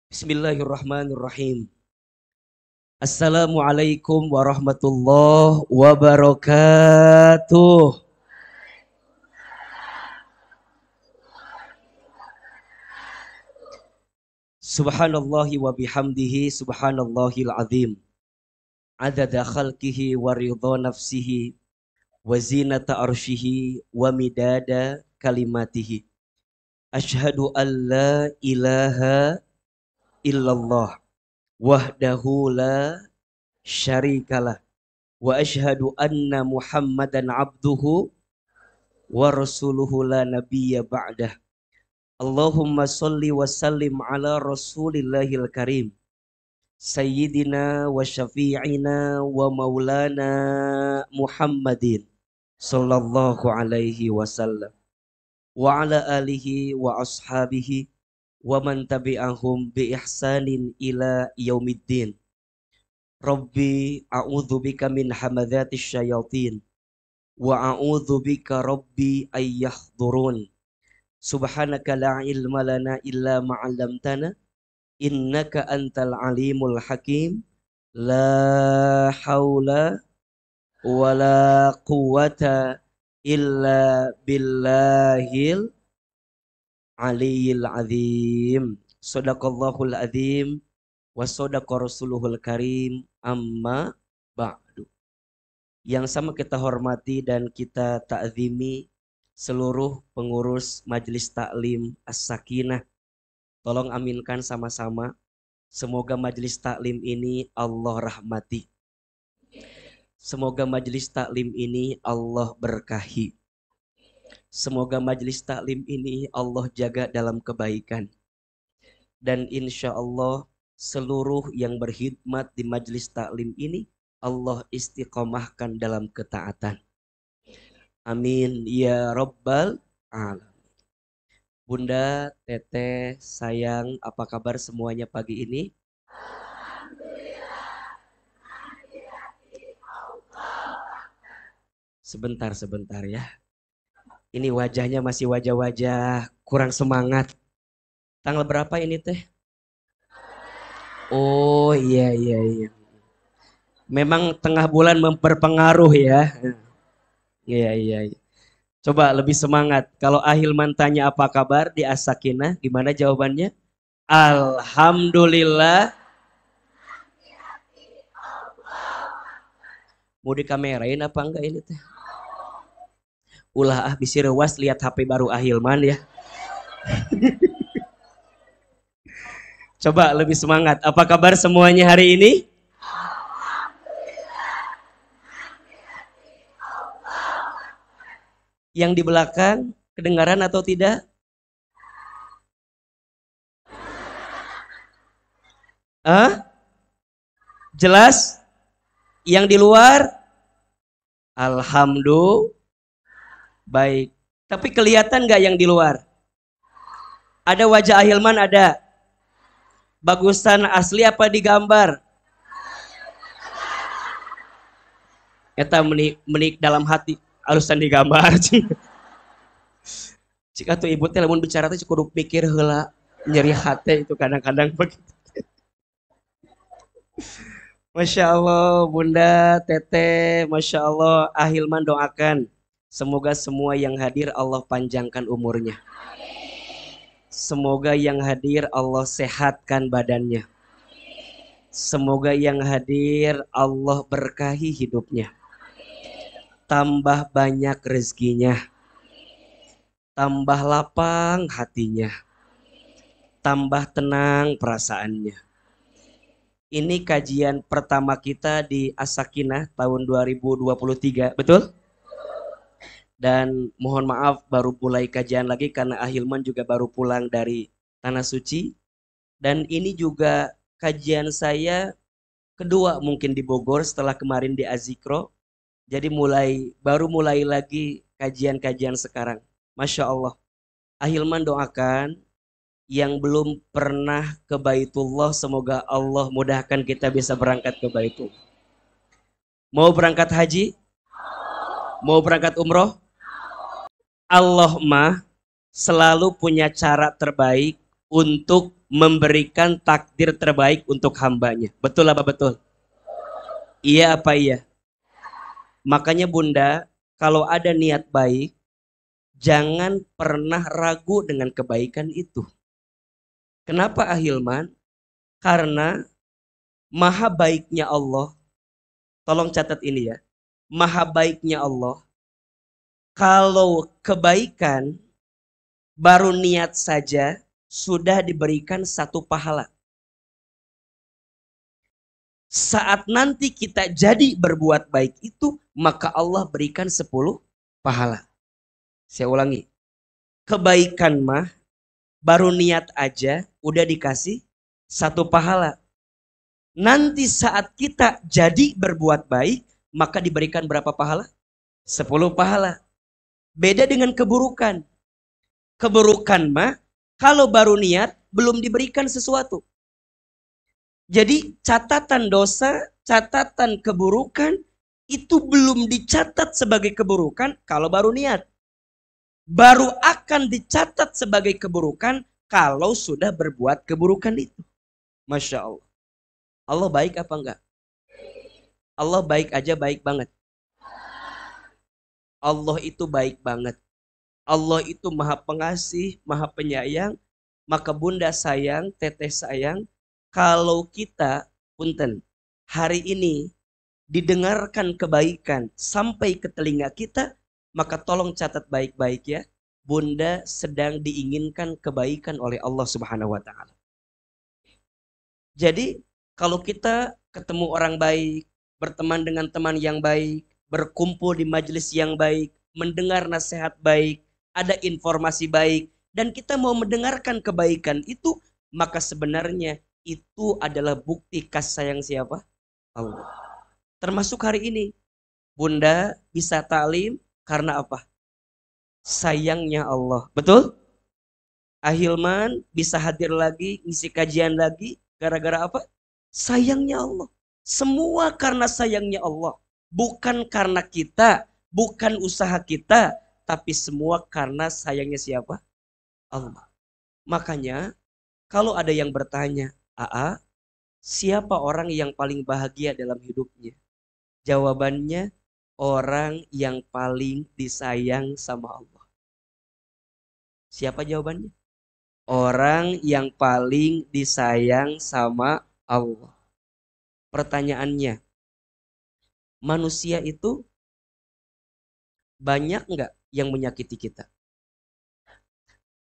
Bismillahirrahmanirrahim. Assalamualaikum warahmatullahi wabarakatuh. Subhanallahi wa bihamdihi subhanallahil azim. Adada khalqihi wa ridha nafsihi wa zinata arshihi wa midada kalimatihi. Ashhadu an la ilaha illallah wahdahu la syarikalah wa ashhadu anna Muhammadan abduhu wa rasuluhu la nabiyya ba'dah. Allahumma salli wa sallim ala rasulillahil karim sayyidina wa syafi'ina wa maulana Muhammadin sallallahu alaihi wasallam wa ala alihi wa ashabihi wa man tabi'ahum bi ihsanin ila yaumiddin. Rabbi a'udzubika min hamadzatis syayatin wa a'udzubika rabbi ayyahdurun. Subhanaka la ilma lana illa ma 'allamtana innaka antal alimul hakim. La haula wala quwata illa billahil aliyil azim. Sadaqallahul azim wa sadaqa rasuluhul karim. Amma ba'du. Yang sama kita hormati dan kita ta'zimi seluruh pengurus Majelis Taklim As-Sakinah. Tolong aminkan sama-sama. Semoga majelis taklim ini Allah rahmati. Semoga majelis taklim ini Allah berkahi. Semoga majelis taklim ini Allah jaga dalam kebaikan. Dan insya Allah seluruh yang berkhidmat di majelis taklim ini Allah istiqomahkan dalam ketaatan. Amin ya rabbal alamin. Bunda, Teteh, sayang, apa kabar semuanya pagi ini? Sebentar ya. Ini wajahnya masih wajah-wajah kurang semangat. Tanggal berapa ini teh? Oh iya. Memang tengah bulan memperpengaruh ya. Iya. Coba lebih semangat. Kalau Ahilman tanya apa kabar di As-Sakinah, gimana jawabannya? Alhamdulillah. Mau dikamerain apa enggak ini teh? Ulah bisi rewas lihat HP baru Ahilman ya. Coba lebih semangat. Apa kabar semuanya hari ini? Yang di belakang kedengaran atau tidak? Jelas? Yang di luar? Alhamdulillah. Baik. Tapi kelihatan nggak yang di luar? Ada wajah Ahilman ada. Bagusan asli apa digambar? Eta menik dalam hati alusan digambar. Jika tuh ibu teh lamun bicara tuh kudu pikir heula, nyeri hati itu kadang-kadang begitu. Masya Allah Bunda, Teteh, Masya Allah. Ahilman doakan semoga semua yang hadir Allah panjangkan umurnya. Semoga yang hadir Allah sehatkan badannya. Semoga yang hadir Allah berkahi hidupnya. Tambah banyak rezekinya. Tambah lapang hatinya. Tambah tenang perasaannya. Ini kajian pertama kita di As-Sakinah tahun 2023, betul? Dan mohon maaf baru mulai kajian lagi karena Ahilman juga baru pulang dari Tanah Suci. Dan ini juga kajian saya kedua mungkin di Bogor setelah kemarin di Azikro. Jadi baru mulai lagi kajian-kajian sekarang. Masya Allah. Ahilman doakan yang belum pernah ke Baitullah, semoga Allah mudahkan kita bisa berangkat ke Baitullah. Mau berangkat haji? Mau berangkat umroh? Allah mah selalu punya cara terbaik untuk memberikan takdir terbaik untuk hambanya. Betul apa betul? Iya apa iya? Makanya Bunda, kalau ada niat baik, jangan pernah ragu dengan kebaikan itu. Kenapa Ahilman? Karena maha baiknya Allah, tolong catat ini ya, maha baiknya Allah, kalau kebaikan baru niat saja sudah diberikan satu pahala. Saat nanti kita jadi berbuat baik itu, maka Allah berikan 10 pahala. Saya ulangi, kebaikan mah baru niat aja udah dikasih satu pahala. Nanti saat kita jadi berbuat baik, maka diberikan berapa pahala? 10 pahala. Beda dengan keburukan. Keburukan mah kalau baru niat belum diberikan sesuatu. Jadi catatan dosa, catatan keburukan itu belum dicatat sebagai keburukan kalau baru niat. Baru akan dicatat sebagai keburukan kalau sudah berbuat keburukan itu. Masya Allah. Allah baik apa enggak? Allah baik aja baik banget. Allah itu baik banget. Allah itu maha pengasih, maha penyayang. Maka Bunda sayang, Teteh sayang, kalau kita, punten, hari ini didengarkan kebaikan sampai ke telinga kita, maka tolong catat baik-baik ya. Bunda sedang diinginkan kebaikan oleh Allah Subhanahu wa taala. Jadi kalau kita ketemu orang baik, berteman dengan teman yang baik, berkumpul di majelis yang baik, mendengar nasihat baik, ada informasi baik, dan kita mau mendengarkan kebaikan itu, maka sebenarnya itu adalah bukti kasih sayang siapa? Allah. Termasuk hari ini, Bunda bisa taklim karena apa? Sayangnya Allah. Betul? Ahilman bisa hadir lagi, ngisi kajian lagi, gara-gara apa? Sayangnya Allah. Semua karena sayangnya Allah. Bukan karena kita, bukan usaha kita, tapi semua karena sayangnya siapa? Allah. Makanya kalau ada yang bertanya, Aa, siapa orang yang paling bahagia dalam hidupnya? Jawabannya, orang yang paling disayang sama Allah. Siapa jawabannya? Orang yang paling disayang sama Allah. Pertanyaannya, manusia itu banyak nggak yang menyakiti kita?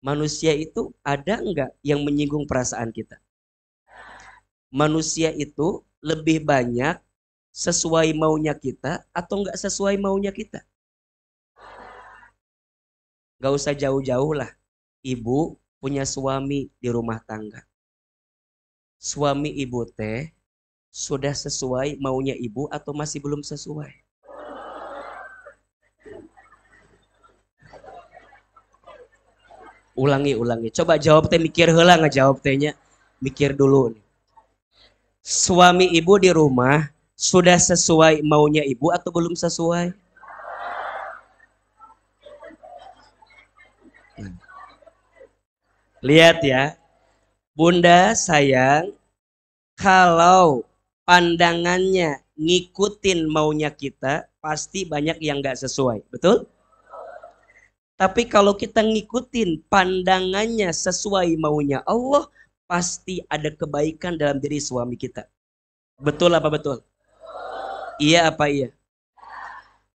Manusia itu ada nggak yang menyinggung perasaan kita? Manusia itu lebih banyak sesuai maunya kita atau nggak sesuai maunya kita? Nggak usah jauh-jauh lah. Ibu punya suami di rumah tangga. Suami ibu teh sudah sesuai maunya ibu atau masih belum sesuai? Ulangi. Coba jawab teh, mikir heula ngejawab tehnya. Mikir dulu nih. Suami ibu di rumah sudah sesuai maunya ibu atau belum sesuai? Lihat ya. Bunda sayang, kalau pandangannya ngikutin maunya kita, pasti banyak yang gak sesuai. Betul? Tapi kalau kita ngikutin pandangannya sesuai maunya Allah, pasti ada kebaikan dalam diri suami kita. Betul apa betul? Iya apa iya?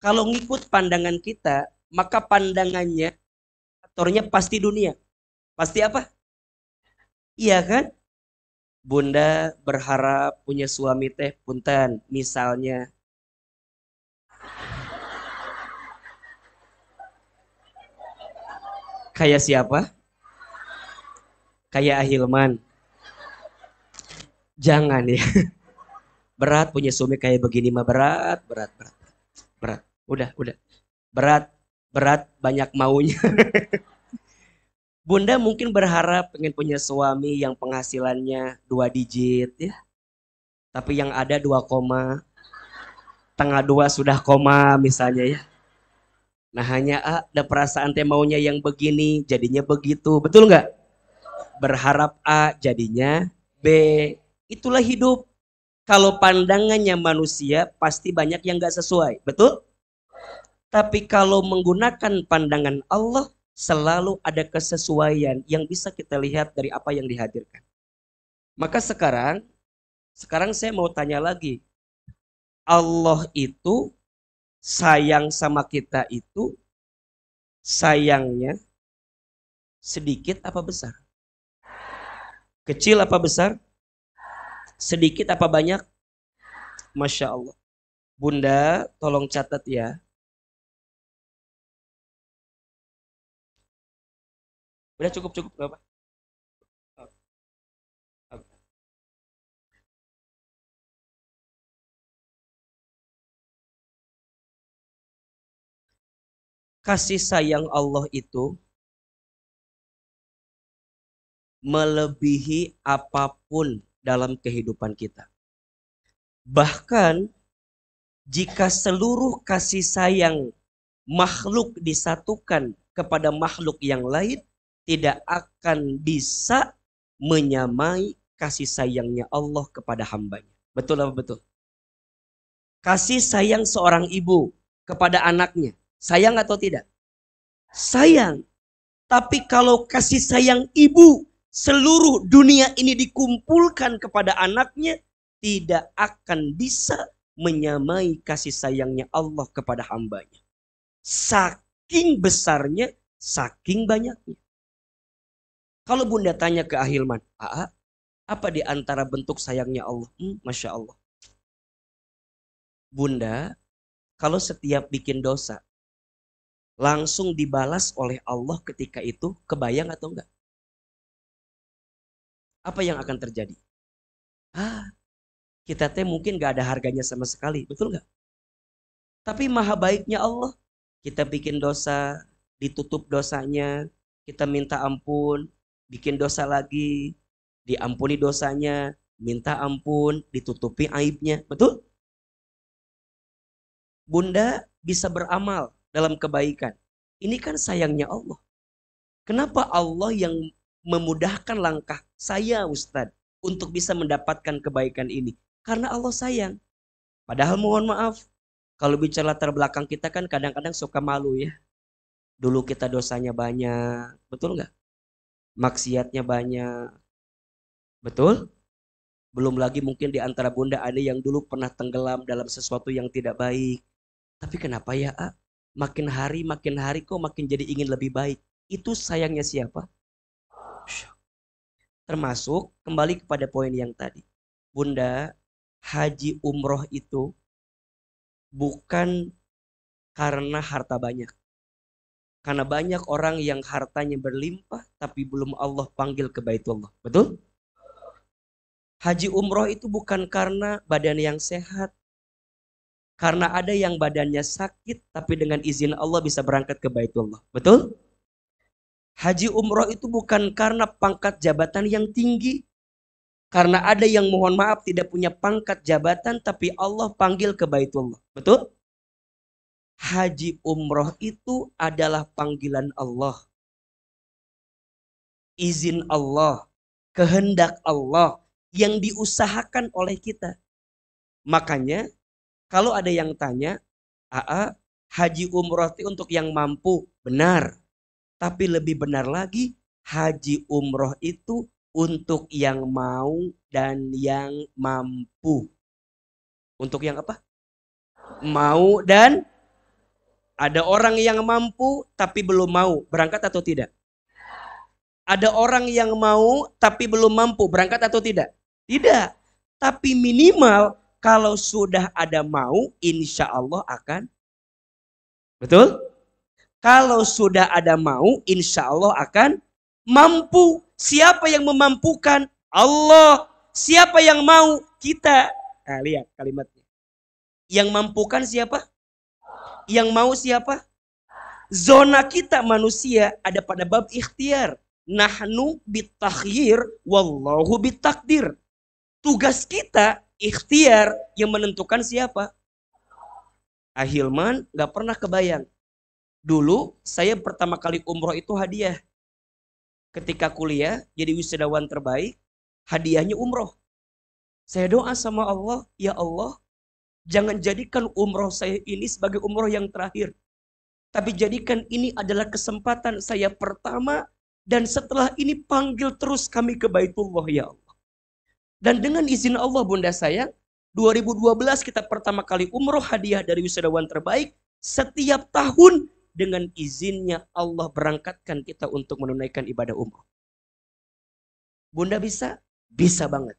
Kalau ngikut pandangan kita, maka pandangannya, aktornya pasti dunia. Pasti apa? Iya kan? Bunda berharap punya suami teh punten, misalnya kayak siapa? Kayak Ahilman. Jangan ya. Berat punya suami kayak begini mah, berat. Udah. Berat banyak maunya. Bunda mungkin berharap pengen punya suami yang penghasilannya 2 digit ya. Tapi yang ada 2, tengah 2 sudah koma misalnya ya. Nah hanya ada perasaan teh maunya yang begini, jadinya begitu. Betul nggak? Berharap A jadinya B. Itulah hidup. Kalau pandangannya manusia pasti banyak yang gak sesuai. Betul? Tapi kalau menggunakan pandangan Allah selalu ada kesesuaian yang bisa kita lihat dari apa yang dihadirkan. Maka sekarang saya mau tanya lagi. Allah itu sayang sama kita itu sayangnya sedikit apa besar? Kecil apa besar? Sedikit apa banyak? Masya Allah. Bunda, tolong catat ya. Udah cukup gak apa? Kasih sayang Allah itu melebihi apapun dalam kehidupan kita. Bahkan jika seluruh kasih sayang makhluk disatukan kepada makhluk yang lain, tidak akan bisa menyamai kasih sayangnya Allah kepada hambanya. Betul apa betul? Kasih sayang seorang ibu kepada anaknya, sayang atau tidak? Sayang. Tapi kalau kasih sayang ibu seluruh dunia ini dikumpulkan kepada anaknya, tidak akan bisa menyamai kasih sayangnya Allah kepada hambanya. Saking besarnya, saking banyaknya. Kalau bunda tanya ke Ahilman, apa di antara bentuk sayangnya Allah? Masya Allah. Bunda, kalau setiap bikin dosa, langsung dibalas oleh Allah ketika itu, kebayang atau enggak? Apa yang akan terjadi? Kita teh mungkin gak ada harganya sama sekali, betul nggak? Tapi maha baiknya Allah, kita bikin dosa, ditutup dosanya, kita minta ampun, bikin dosa lagi, diampuni dosanya, minta ampun, ditutupi aibnya, betul? Bunda bisa beramal dalam kebaikan. Ini kan sayangnya Allah. Kenapa Allah yang memudahkan langkah saya Ustadz untuk bisa mendapatkan kebaikan ini? Karena Allah sayang. Padahal mohon maaf, kalau bicara latar belakang kita kan kadang-kadang suka malu ya. Dulu kita dosanya banyak, betul nggak? Maksiatnya banyak, betul? Belum lagi mungkin di antara bunda ada yang dulu pernah tenggelam dalam sesuatu yang tidak baik. Tapi kenapa ya, makin hari kok makin jadi ingin lebih baik. Itu sayangnya siapa? Termasuk kembali kepada poin yang tadi. Bunda, haji umroh itu bukan karena harta banyak. Karena banyak orang yang hartanya berlimpah tapi belum Allah panggil ke Baitullah. Betul? Haji umroh itu bukan karena badan yang sehat. Karena ada yang badannya sakit tapi dengan izin Allah bisa berangkat ke Baitullah. Betul? Haji umroh itu bukan karena pangkat jabatan yang tinggi. Karena ada yang mohon maaf tidak punya pangkat jabatan tapi Allah panggil ke Baitullah. Betul? Haji umroh itu adalah panggilan Allah. Izin Allah. Kehendak Allah yang diusahakan oleh kita. Makanya kalau ada yang tanya, haji umroh itu untuk yang mampu. Benar. Tapi lebih benar lagi, haji umroh itu untuk yang mau dan yang mampu. Untuk yang apa? Mau dan ada orang yang mampu tapi belum mau. Berangkat atau tidak? Ada orang yang mau tapi belum mampu. Berangkat atau tidak? Tidak. Tapi minimal kalau sudah ada mau, insya Allah akan. Betul? Kalau sudah ada mau, insya Allah akan mampu. Siapa yang memampukan? Allah. Siapa yang mau? Kita. Nah, lihat kalimatnya. Yang mampukan siapa? Yang mau siapa? Zona kita manusia ada pada bab ikhtiar. Nahnu bitakhyir, wallahu bitakdir. Tugas kita ikhtiar, yang menentukan siapa? Ahilman gak pernah kebayang. Dulu saya pertama kali umroh itu hadiah. Ketika kuliah jadi wisudawan terbaik, hadiahnya umroh. Saya doa sama Allah, ya Allah, jangan jadikan umroh saya ini sebagai umroh yang terakhir. Tapi jadikan ini adalah kesempatan saya pertama, dan setelah ini panggil terus kami ke Baitullah ya Allah. Dan dengan izin Allah bunda sayang, 2012 kita pertama kali umroh hadiah dari wisudawan terbaik. Setiap tahun dengan izinnya Allah berangkatkan kita untuk menunaikan ibadah umroh. Bunda bisa? Bisa banget.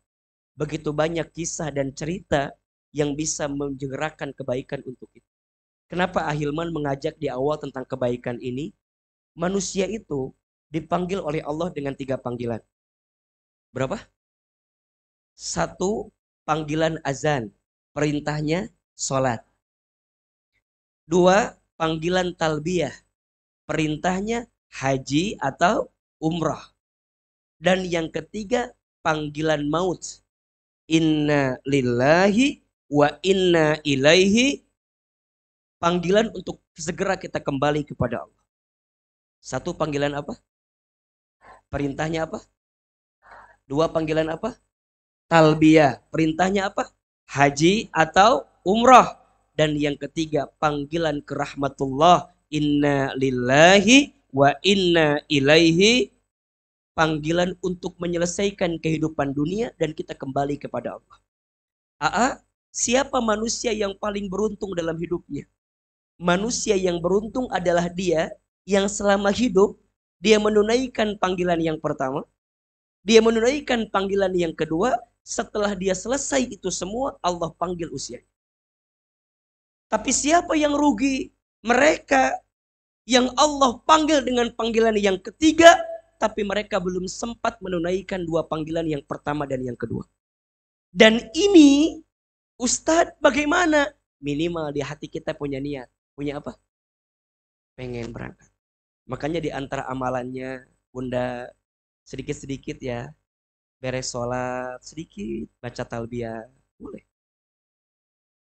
Begitu banyak kisah dan cerita yang bisa menjenggerakkan kebaikan untuk kita. Kenapa Ahilman mengajak di awal tentang kebaikan ini? Manusia itu dipanggil oleh Allah dengan 3 panggilan. Berapa? 1, panggilan azan. Perintahnya sholat. 2, panggilan talbiyah. Perintahnya haji atau umrah. Dan yang ketiga, panggilan maut. Inna lillahi wa inna ilaihi. Panggilan untuk segera kita kembali kepada Allah. 1, panggilan apa? Perintahnya apa? 2, panggilan apa? Talbiyah. Perintahnya apa? Haji atau umrah. Dan yang ketiga, panggilan ke rahmatullah. Inna lillahi wa inna ilaihi. Panggilan untuk menyelesaikan kehidupan dunia dan kita kembali kepada Allah. Aa, siapa manusia yang paling beruntung dalam hidupnya? Manusia yang beruntung adalah dia yang selama hidup dia menunaikan panggilan yang pertama, dia menunaikan panggilan yang kedua, setelah dia selesai itu semua Allah panggil usianya. Tapi siapa yang rugi? Mereka yang Allah panggil dengan panggilan yang ketiga, tapi mereka belum sempat menunaikan 2 panggilan yang pertama dan yang kedua. Dan ini, Ustadz, bagaimana? Minimal di hati kita punya niat. Punya apa? Pengen berangkat. Makanya di antara amalannya, Bunda, sedikit-sedikit ya, beres sholat, sedikit baca talbiyah. Boleh.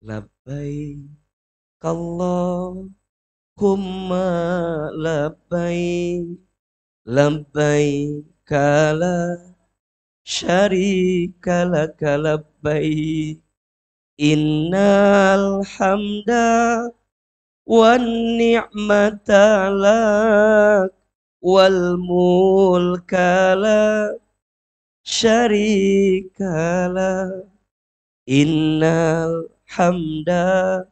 Labbaik Allahumma labbaik. Labbaik la syarika laka labbaik. Innal hamda wan ni'mata lak wal mulka la syarika lak. Innal hamda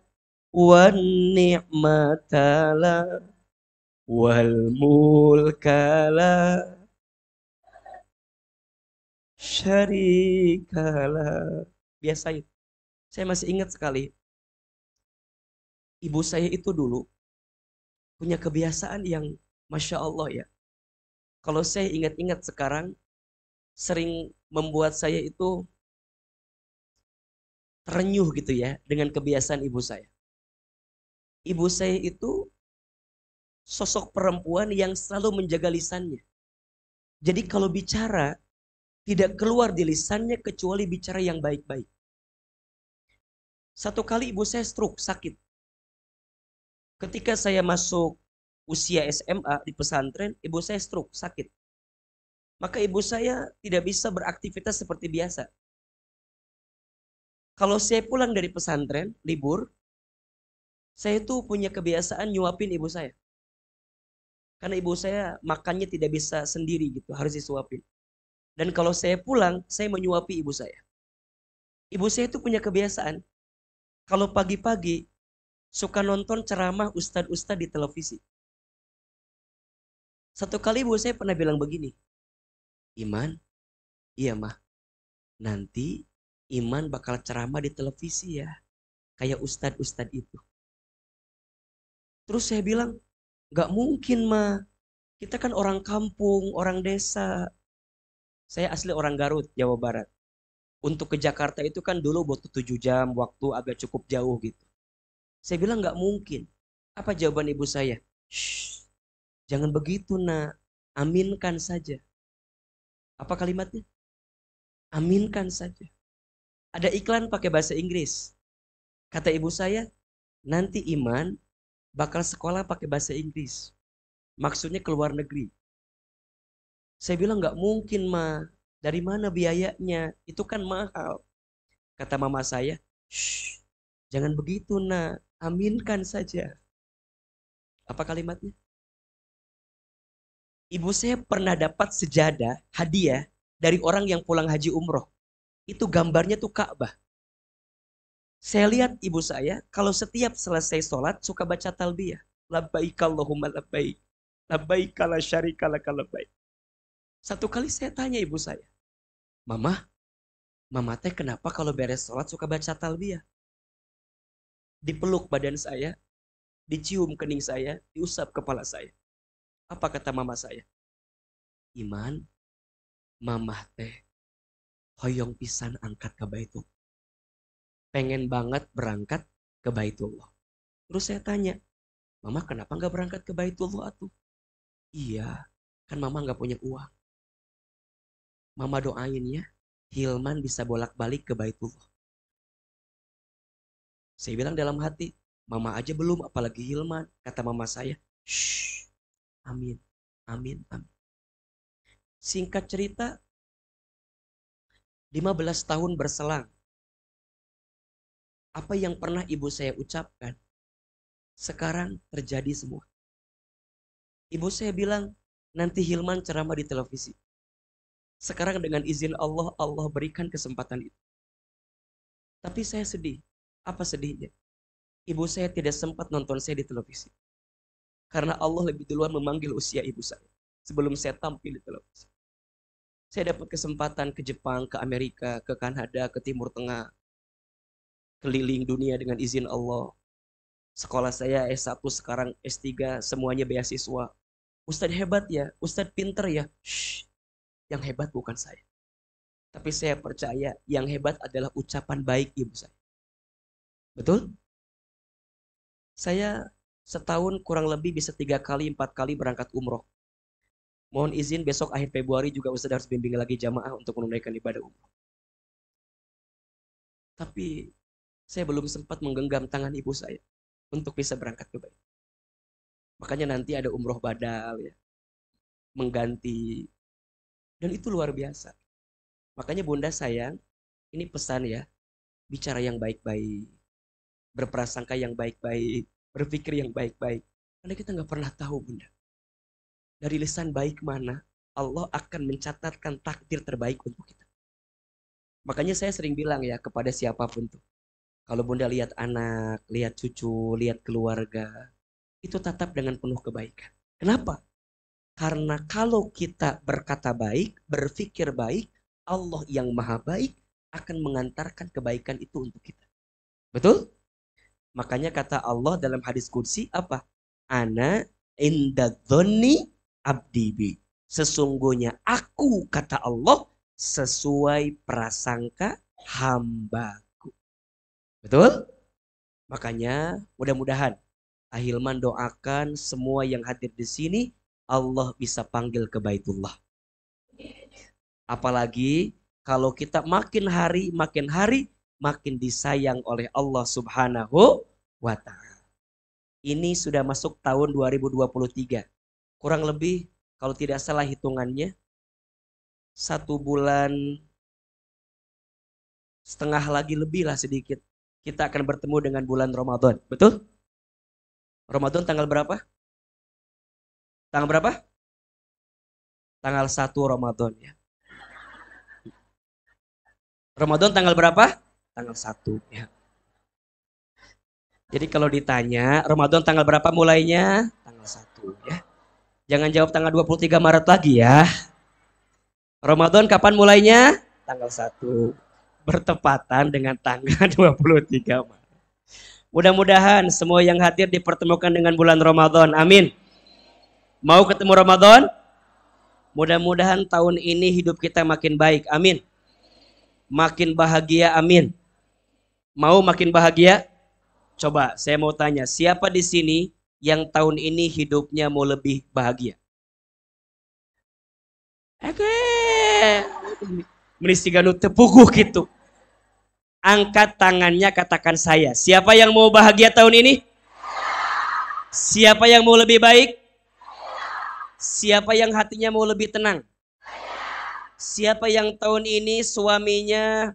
wan ni'mata lak wal mulka la syarika lak. Biasa itu. Saya masih ingat sekali. Ibu saya itu dulu punya kebiasaan yang Masya Allah ya. Kalau saya ingat-ingat sekarang, sering membuat saya itu terenyuh gitu ya dengan kebiasaan ibu saya. Ibu saya itu sosok perempuan yang selalu menjaga lisannya. Jadi kalau bicara, tidak keluar di lisannya kecuali bicara yang baik-baik. Satu kali ibu saya stroke, sakit. Ketika saya masuk usia SMA di pesantren, ibu saya stroke, sakit. Maka ibu saya tidak bisa beraktivitas seperti biasa. Kalau saya pulang dari pesantren, libur, saya tuh punya kebiasaan nyuapin ibu saya. Karena ibu saya makannya tidak bisa sendiri gitu, harus disuapin. Dan kalau saya pulang, saya menyuapi ibu saya. Ibu saya itu punya kebiasaan, kalau pagi-pagi suka nonton ceramah ustadz-ustadz di televisi. Satu kali ibu saya pernah bilang begini, Iman, iya mah, nanti Iman bakal ceramah di televisi ya, kayak ustadz-ustadz itu. Terus saya bilang, gak mungkin mah, kita kan orang kampung, orang desa. Saya asli orang Garut, Jawa Barat. Untuk ke Jakarta itu kan dulu butuh 7 jam, waktu agak cukup jauh gitu. Saya bilang gak mungkin. Apa jawaban ibu saya? Shh, jangan begitu nak, aminkan saja. Apa kalimatnya? Aminkan saja. Ada iklan pakai bahasa Inggris. Kata ibu saya, nanti Iman bakal sekolah pakai bahasa Inggris. Maksudnya ke luar negeri. Saya bilang nggak mungkin, Ma. Dari mana biayanya? Itu kan mahal. Kata mama saya, shh, jangan begitu, Nak. Aminkan saja. Apa kalimatnya? Ibu saya pernah dapat sejadah hadiah dari orang yang pulang haji umroh. Itu gambarnya tuh Ka'bah. Saya lihat ibu saya kalau setiap selesai sholat suka baca talbiyah. Labbaik Allahumma labbaik. Labbaik la syarika laka labbaik. Satu kali saya tanya ibu saya, Mama teh kenapa kalau beres sholat suka baca talbiyah? Dipeluk badan saya, dicium kening saya, diusap kepala saya. Apa kata mama saya? Iman, mamah teh hoyong pisan angkat ke Baitullah. Pengen banget berangkat ke Baitullah. Terus saya tanya, Mama kenapa nggak berangkat ke Baitullah atuh? Iya, kan Mama nggak punya uang. Mama doain ya, Hilman bisa bolak-balik ke Baitullah. Saya bilang dalam hati, Mama aja belum, apalagi Hilman. Kata mama saya, shh, amin, amin, amin. Singkat cerita, 15 tahun berselang. Apa yang pernah ibu saya ucapkan, sekarang terjadi semua. Ibu saya bilang, nanti Hilman ceramah di televisi. Sekarang dengan izin Allah, Allah berikan kesempatan itu. Tapi saya sedih. Apa sedihnya? Ibu saya tidak sempat nonton saya di televisi. Karena Allah lebih duluan memanggil usia ibu saya. Sebelum saya tampil di televisi. Saya dapat kesempatan ke Jepang, ke Amerika, ke Kanada, ke Timur Tengah. Keliling dunia dengan izin Allah. Sekolah saya S1, sekarang S3, semuanya beasiswa. Ustadz hebat ya, Ustadz pinter ya. Shh, yang hebat bukan saya. Tapi saya percaya yang hebat adalah ucapan baik ibu saya. Betul? Saya setahun kurang lebih bisa 3 kali, 4 kali berangkat umroh. Mohon izin besok akhir Februari juga Ustadz harus bimbing lagi jamaah untuk menunaikan ibadah umroh. Tapi saya belum sempat menggenggam tangan ibu saya untuk bisa berangkat ke Bali. Makanya nanti ada umroh badal ya, mengganti. Dan itu luar biasa. Makanya Bunda sayang, ini pesan ya, bicara yang baik-baik, berprasangka yang baik-baik, berpikir yang baik-baik. Karena kita nggak pernah tahu Bunda. Dari lisan baik mana, Allah akan mencatatkan takdir terbaik untuk kita. Makanya saya sering bilang ya kepada siapapun tuh. Kalau Bunda lihat anak, lihat cucu, lihat keluarga, itu tetap dengan penuh kebaikan. Kenapa? Karena kalau kita berkata baik, berpikir baik, Allah yang maha baik akan mengantarkan kebaikan itu untuk kita. Betul? Makanya kata Allah dalam hadis qudsi apa? Ana inda dhonni abdibi. Sesungguhnya aku, kata Allah, sesuai prasangka hambaku. Betul? Makanya mudah-mudahan Ahilman doakan semua yang hadir di sini Allah bisa panggil ke Baitullah. Apalagi kalau kita makin hari makin disayang oleh Allah Subhanahu wa ta'ala. Ini sudah masuk tahun 2023. Kurang lebih kalau tidak salah hitungannya 1,5 bulan lagi lebih lah sedikit. Kita akan bertemu dengan bulan Ramadan. Betul? Ramadan tanggal berapa? Tanggal berapa? Tanggal 1 Ramadan ya. Ramadan tanggal berapa? Tanggal 1 ya. Jadi kalau ditanya Ramadan tanggal berapa mulainya? Tanggal 1 ya. Jangan jawab tanggal 23 Maret lagi ya. Ramadan kapan mulainya? Tanggal 1. Bertepatan dengan tanggal 23 Maret. Mudah-mudahan semua yang hadir dipertemukan dengan bulan Ramadan. Amin. Mau ketemu Ramadan? Mudah-mudahan tahun ini hidup kita makin baik. Amin. Makin bahagia. Amin. Mau makin bahagia? Coba saya mau tanya, siapa di sini yang tahun ini hidupnya mau lebih bahagia? Oke. Menisigan tepuguh gitu. Angkat tangannya, katakan saya. Siapa yang mau bahagia tahun ini? Siapa yang mau lebih baik? Siapa yang hatinya mau lebih tenang? Siapa yang tahun ini suaminya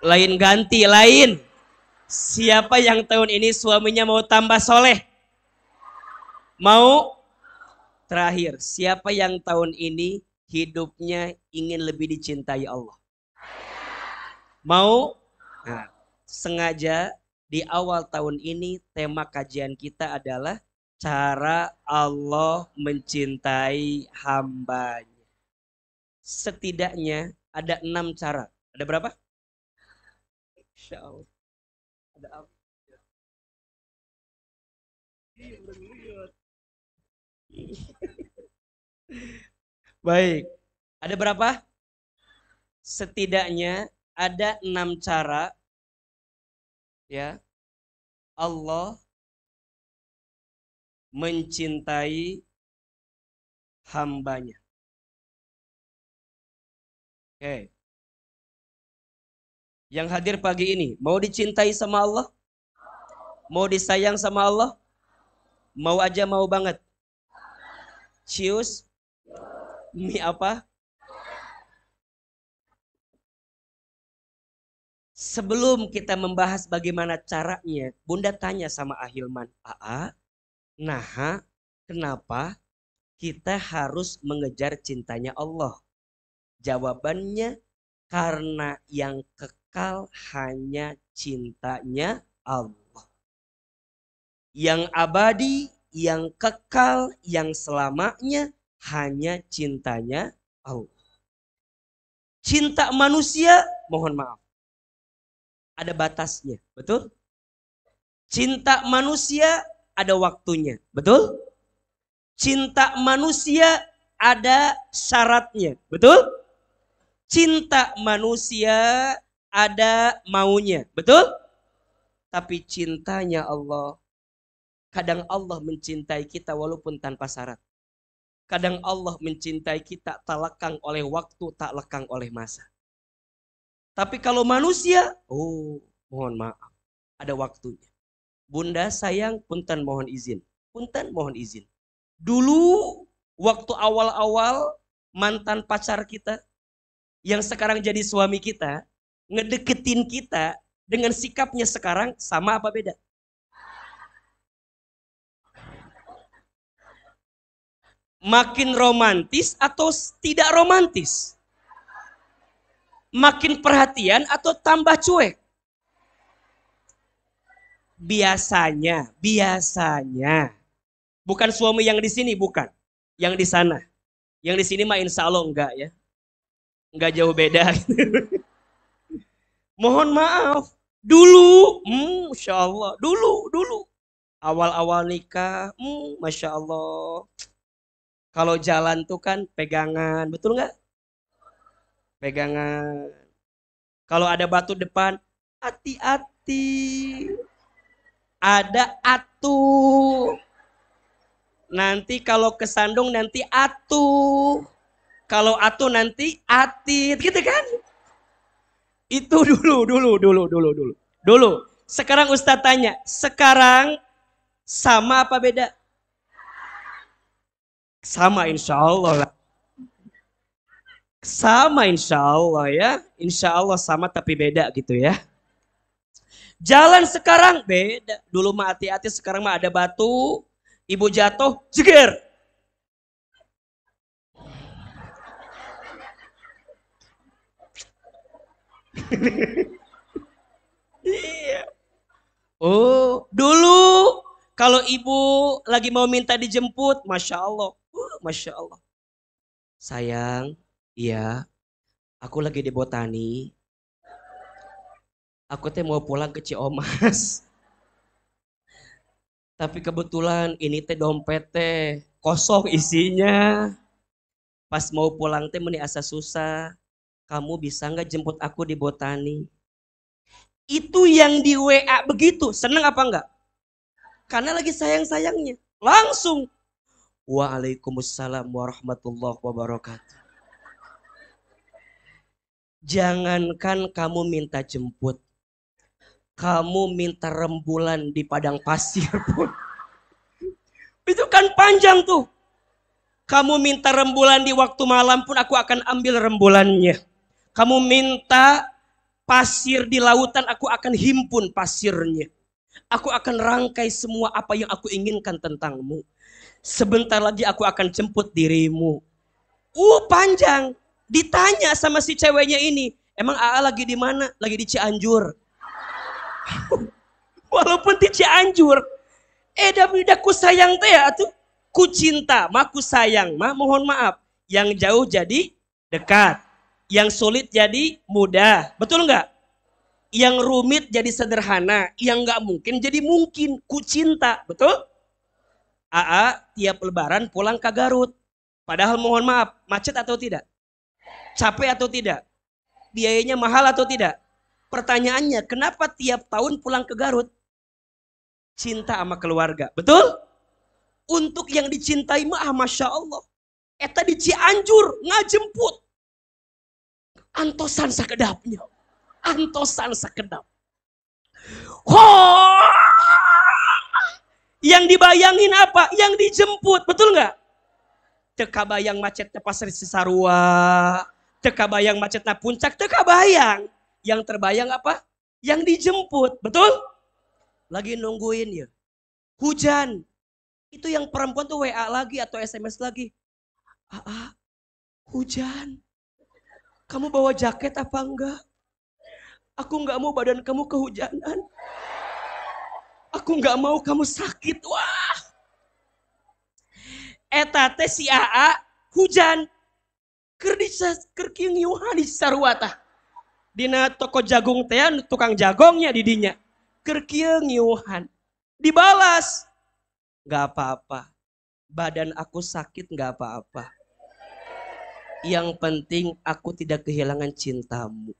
lain ganti, lain? Siapa yang tahun ini suaminya mau tambah soleh? Mau? Terakhir, siapa yang tahun ini hidupnya ingin lebih dicintai Allah? Mau? Nah, sengaja di awal tahun ini tema kajian kita adalah cara Allah mencintai hambanya. Setidaknya ada 6 cara. Ada berapa? Insya Allah. Ada apa? Baik. Ada berapa? Setidaknya ada 6 cara ya Allah mencintai hambanya. Oke. Yang hadir pagi ini mau dicintai sama Allah? Mau disayang sama Allah? Mau aja mau banget. Cius mie apa? Sebelum kita membahas bagaimana caranya, Bunda tanya sama Ahilman, "Aa, nah, kenapa kita harus mengejar cintanya Allah?" Jawabannya, karena yang kekal hanya cintanya Allah. Yang abadi, yang kekal, yang selamanya hanya cintanya Allah. Cinta manusia, mohon maaf, ada batasnya, betul? Cinta manusia ada waktunya, betul? Cinta manusia ada syaratnya, betul? Cinta manusia ada maunya, betul? Tapi cintanya Allah, kadang Allah mencintai kita walaupun tanpa syarat. Kadang Allah mencintai kita tak lekang oleh waktu, tak lekang oleh masa. Tapi kalau manusia, oh mohon maaf, ada waktunya. Bunda sayang, punten mohon izin. Punten mohon izin. Dulu waktu awal-awal mantan pacar kita, yang sekarang jadi suami kita, ngedeketin kita dengan sikapnya sekarang sama apa beda? Makin romantis atau tidak romantis? Makin perhatian atau tambah cuek? Biasanya. Bukan suami yang di sini, bukan. Yang di sana. Yang di sini mah insya Allah enggak ya. Enggak jauh beda. Mohon maaf. Dulu, Masya Allah. Dulu. Awal-awal nikah, Masya Allah. Kalau jalan tuh kan pegangan, betul nggak? Pegangan. Kalau ada batu depan, hati-hati. Ada atu. Nanti kalau kesandung nanti atu. Kalau atu nanti atit, gitu kan? Itu dulu. Sekarang Ustadz tanya, sekarang sama apa beda? Sama insya Allah lah. Sama insya Allah ya. Insya Allah sama tapi beda gitu ya. Jalan sekarang beda. Dulu mah hati-hati, sekarang mah ada batu. Ibu jatuh, jeger. Iya. Oh, dulu kalau ibu lagi mau minta dijemput, Masya Allah. Masya Allah. Sayang, iya, aku lagi di Botani. Aku teh mau pulang ke Ciomas. Tapi kebetulan ini teh dompet teh kosong isinya. Pas mau pulang teh meni asa susah. Kamu bisa nggak jemput aku di Botani? Itu yang di WA begitu, seneng apa enggak? Karena lagi sayang-sayangnya. Langsung. Waalaikumsalam warahmatullahi wabarakatuh. Jangankan kamu minta jemput. Kamu minta rembulan di padang pasir pun. Itu kan panjang tuh. Kamu minta rembulan di waktu malam pun aku akan ambil rembulannya. Kamu minta pasir di lautan, aku akan himpun pasirnya. Aku akan rangkai semua apa yang aku inginkan tentangmu. Sebentar lagi aku akan jemput dirimu. Panjang. Ditanya sama si ceweknya ini, emang AA lagi di mana? Lagi di Cianjur. Walaupun di Cianjur, dah ku sayang teh atuh. Ku cinta, mah ku sayang, mah mohon maaf. Yang jauh jadi dekat. Yang sulit jadi mudah. Betul nggak? Yang rumit jadi sederhana. Yang nggak mungkin jadi mungkin. Ku cinta, betul? AA tiap lebaran pulang ke Garut. Padahal mohon maaf, macet atau tidak? Capek atau tidak? Biayanya mahal atau tidak? Pertanyaannya, kenapa tiap tahun pulang ke Garut? Cinta sama keluarga, betul? Untuk yang dicintai mah Masya Allah. Eta di Cianjur ngajemput. Antosan sakedapnya. Antosan sakedap. Yang dibayangin apa? Yang dijemput, betul nggak? Teka bayang macetnya Pasar Cisarua, teka bayang macetnya Puncak, teka bayang. Yang terbayang apa? Yang dijemput, betul? Lagi nungguin ya. Hujan. Itu yang perempuan tuh WA lagi atau SMS lagi. Hujan. Kamu bawa jaket apa enggak? Aku nggak mau badan kamu kehujanan. Aku nggak mau kamu sakit. Wah. Eta teh si AA hujan. Kerking yuhan di sarwata. Dina toko jagung teh tukang jagongnya didinya. Kerking yuhan. Dibalas. Nggak apa-apa. Badan aku sakit nggak apa-apa. Yang penting aku tidak kehilangan cintamu.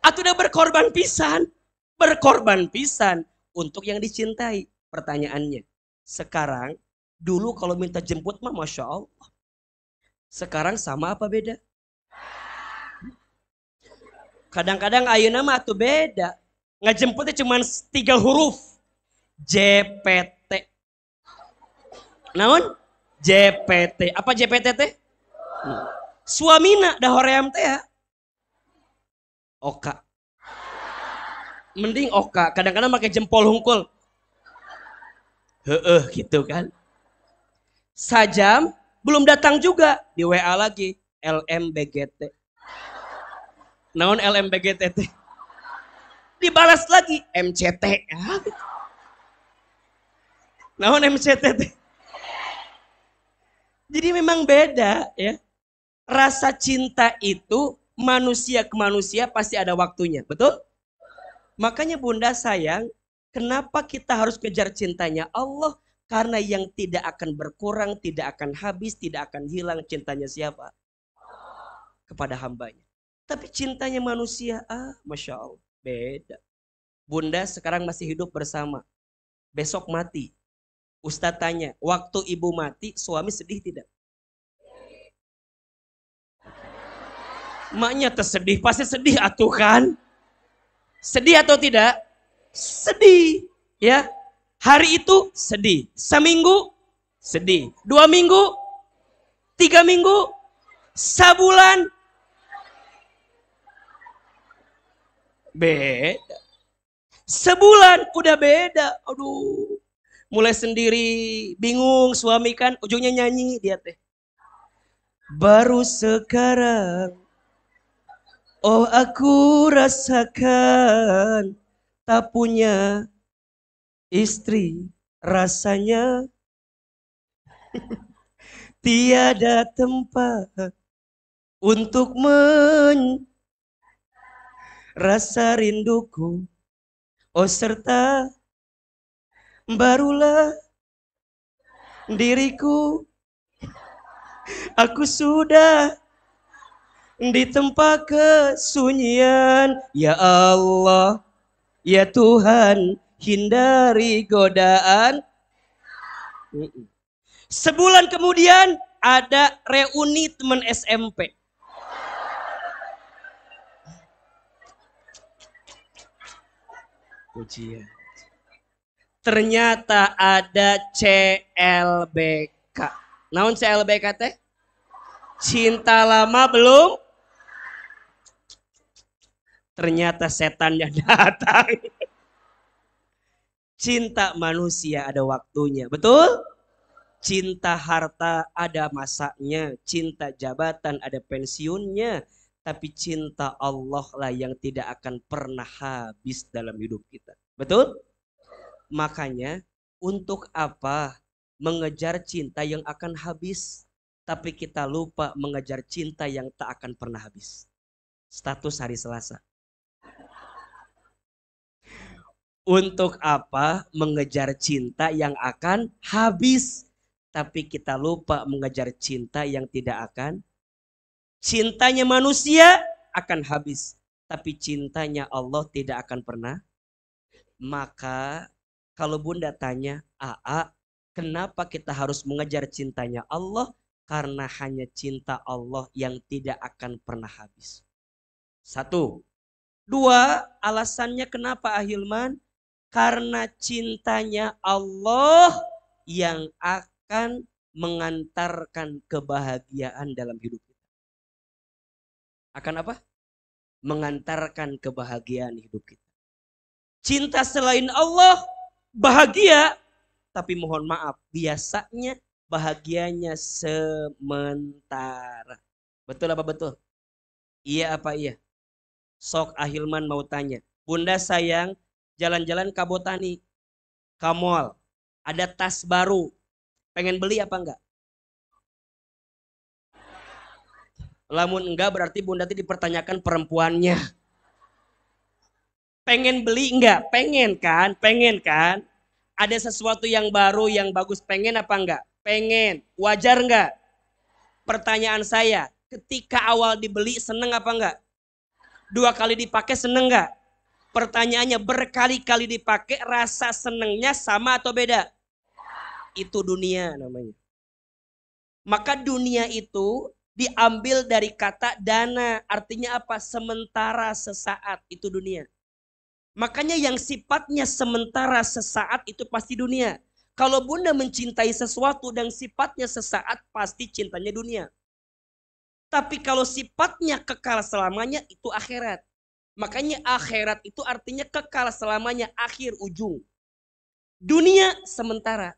Atuh udah berkorban pisan. Berkorban pisan untuk yang dicintai. Pertanyaannya, sekarang dulu kalau minta jemput mah Masya Allah. Sekarang sama apa beda? Kadang-kadang ayeuna mah atuh beda. Ngajemputnya cuma 3 huruf. JPT. Naon? JPT. Apa JPT teh? Suamina dah hoream teh ya. Oka. Mending oka. Kadang-kadang pakai jempol hungkul. Gitu kan. Sajam belum datang juga. Di WA lagi. LMBGT. Naon LMBGT teh? Dibalas lagi. MCT. Naon MCT teh? Jadi memang beda ya. Rasa cinta itu manusia ke manusia pasti ada waktunya. Betul? Makanya bunda sayang, kenapa kita harus kejar cintanya Allah? Karena yang tidak akan berkurang, tidak akan habis, tidak akan hilang cintanya siapa? Kepada hambanya. Tapi cintanya manusia, Masya Allah, beda. Bunda sekarang masih hidup bersama. Besok mati. Ustadz tanya, waktu ibu mati, suami sedih tidak? Maknya tersedih, pasti sedih atuh kan? Sedih atau tidak? Sedih, ya. Hari itu sedih, seminggu sedih, 2 minggu, 3 minggu, sebulan, beda. Sebulan udah beda, aduh. Mulai sendiri, bingung suami kan, ujungnya nyanyi dia teh. Baru sekarang, oh aku rasakan tak punya istri rasanya tiada tempat untuk rasa rinduku. Oh serta barulah diriku. Aku sudah di tempat kesunyian. Ya Allah, ya Tuhan, hindari godaan. Sebulan kemudian ada reuni teman SMP. Ujian. Ternyata ada CLBK. Naon CLBK teh? Cinta lama belum. Ternyata setannya datang. Cinta manusia ada waktunya, betul? Cinta harta ada masanya, cinta jabatan ada pensiunnya, tapi cinta Allah lah yang tidak akan pernah habis dalam hidup kita. Betul? Makanya untuk apa mengejar cinta yang akan habis, tapi kita lupa mengejar cinta yang tak akan pernah habis. Status hari Selasa. Untuk apa mengejar cinta yang akan habis, tapi kita lupa mengejar cinta yang tidak akan. Cintanya manusia akan habis, tapi cintanya Allah tidak akan pernah. Maka kalau Bunda tanya, Aa, kenapa kita harus mengejar cintanya Allah? Karena hanya cinta Allah yang tidak akan pernah habis. Satu. Dua, alasannya kenapa Ahilman? Karena cintanya Allah yang akan mengantarkan kebahagiaan dalam hidup kita. Akan apa? Mengantarkan kebahagiaan hidup kita. Cinta selain Allah bahagia, tapi mohon maaf, biasanya bahagianya sementara. Betul apa betul? Iya apa iya? Sok Ahilman mau tanya. Bunda sayang, jalan-jalan ke Botani, ke mall, ada tas baru, pengen beli apa enggak? Lamun enggak berarti Bunda tadi dipertanyakan perempuannya. Pengen beli enggak? Pengen kan? Pengen kan? Ada sesuatu yang baru yang bagus, pengen apa enggak? Pengen. Wajar enggak? Pertanyaan saya, ketika awal dibeli seneng apa enggak? Dua kali dipakai seneng enggak? Pertanyaannya, berkali-kali dipakai rasa senengnya sama atau beda? Itu dunia namanya. Maka dunia itu diambil dari kata dana. Artinya apa? Sementara, sesaat. Itu dunia. Makanya yang sifatnya sementara, sesaat itu pasti dunia. Kalau Bunda mencintai sesuatu dan sifatnya sesaat, pasti cintanya dunia. Tapi kalau sifatnya kekal selamanya, itu akhirat. Makanya akhirat itu artinya kekal selamanya, akhir ujung. Dunia sementara.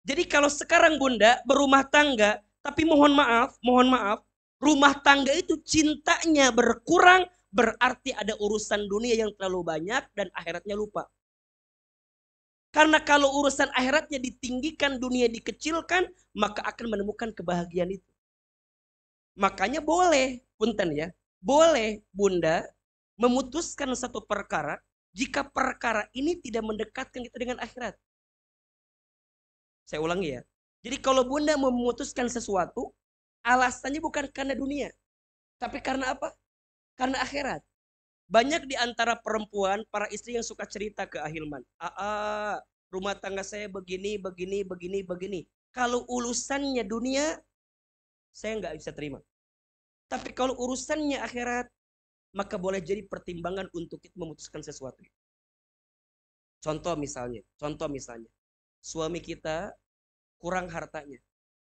Jadi kalau sekarang Bunda berumah tangga, tapi mohon maaf, rumah tangga itu cintanya berkurang, berarti ada urusan dunia yang terlalu banyak dan akhiratnya lupa. Karena kalau urusan akhiratnya ditinggikan, dunia dikecilkan, maka akan menemukan kebahagiaan itu. Makanya boleh, punten ya, boleh Bunda memutuskan satu perkara jika perkara ini tidak mendekatkan kita dengan akhirat. Saya ulangi ya. Jadi kalau Bunda memutuskan sesuatu, alasannya bukan karena dunia. Tapi karena apa? Karena akhirat. Banyak di antara perempuan, para istri yang suka cerita ke Ahilman. Rumah tangga saya begini, begini, begini, begini. Kalau urusannya dunia, saya nggak bisa terima. Tapi kalau urusannya akhirat, maka boleh jadi pertimbangan untuk kita memutuskan sesuatu. Contoh misalnya, suami kita kurang hartanya,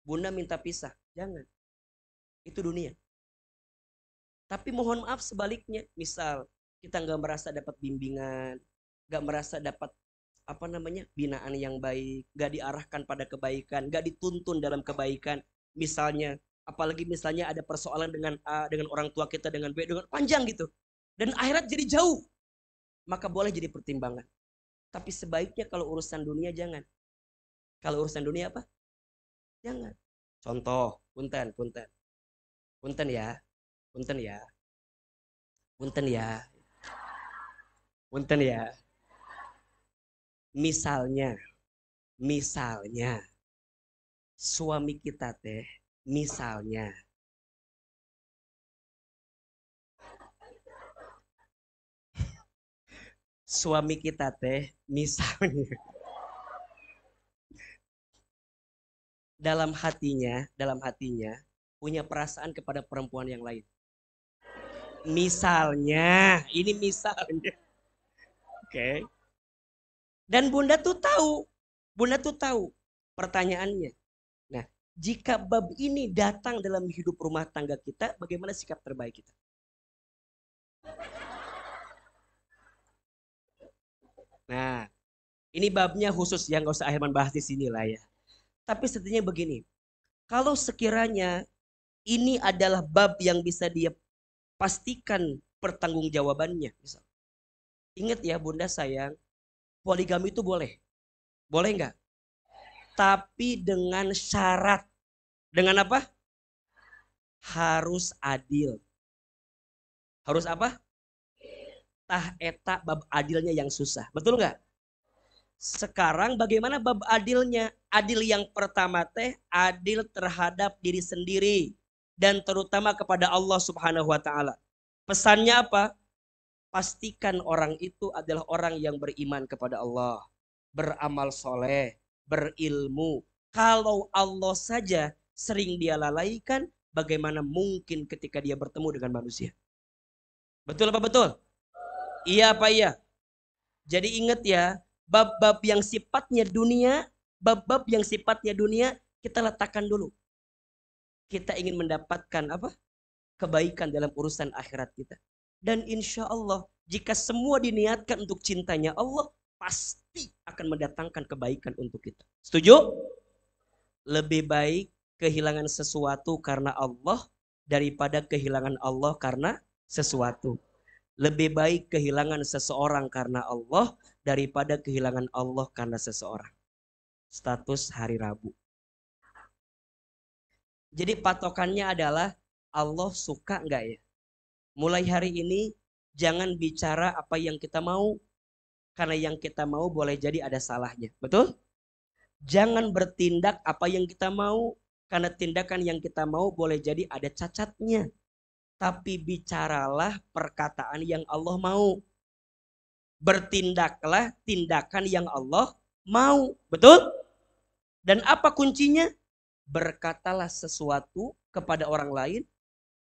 Bunda minta pisah, jangan. Itu dunia. Tapi mohon maaf sebaliknya, misal kita nggak merasa dapat bimbingan, nggak merasa dapat binaan yang baik, nggak diarahkan pada kebaikan, nggak dituntun dalam kebaikan. Misalnya, apalagi misalnya ada persoalan dengan A, dengan orang tua kita, dengan B, dengan panjang gitu. Dan akhirat jadi jauh, maka boleh jadi pertimbangan. Tapi sebaiknya kalau urusan dunia jangan. Kalau urusan dunia apa? Jangan. Contoh, punten ya. Punten ya. Punten ya. Punten ya. Misalnya suami kita teh misalnya dalam hatinya punya perasaan kepada perempuan yang lain. Misalnya, ini misalnya. Oke. Dan Bunda tuh tahu pertanyaannya. Nah, jika bab ini datang dalam hidup rumah tangga kita, bagaimana sikap terbaik kita? Nah, ini babnya khusus ya, nggak usah Ahilman bahas di sini lah ya. Tapi setidaknya begini, kalau sekiranya ini adalah bab yang bisa dia pastikan pertanggungjawabannya. Misal, ingat ya Bunda sayang, poligami itu boleh. Boleh nggak? Tapi dengan syarat. Dengan apa? Harus adil. Harus apa? Tah eta bab adilnya yang susah. Betul nggak? Sekarang bagaimana bab adilnya? Adil yang pertama teh adil terhadap diri sendiri dan terutama kepada Allah Subhanahu wa taala. Pesannya apa? Pastikan orang itu adalah orang yang beriman kepada Allah, beramal soleh, berilmu. Kalau Allah saja sering dia lalaikan, bagaimana mungkin ketika dia bertemu dengan manusia? Betul apa betul? Iya apa iya? Jadi ingat ya, bab-bab yang sifatnya dunia, bab-bab yang sifatnya dunia, kita letakkan dulu. Kita ingin mendapatkan apa? Kebaikan dalam urusan akhirat kita. Dan insya Allah, jika semua diniatkan untuk cintanya Allah, pasti akan mendatangkan kebaikan untuk kita. Setuju? Lebih baik kehilangan sesuatu karena Allah daripada kehilangan Allah karena sesuatu. Lebih baik kehilangan seseorang karena Allah daripada kehilangan Allah karena seseorang. Status hari Rabu. Jadi patokannya adalah Allah suka nggak ya? Mulai hari ini jangan bicara apa yang kita mau. Karena yang kita mau boleh jadi ada salahnya. Betul? Jangan bertindak apa yang kita mau. Karena tindakan yang kita mau boleh jadi ada cacatnya. Tapi bicaralah perkataan yang Allah mau. Bertindaklah tindakan yang Allah mau. Betul? Dan apa kuncinya? Berkatalah sesuatu kepada orang lain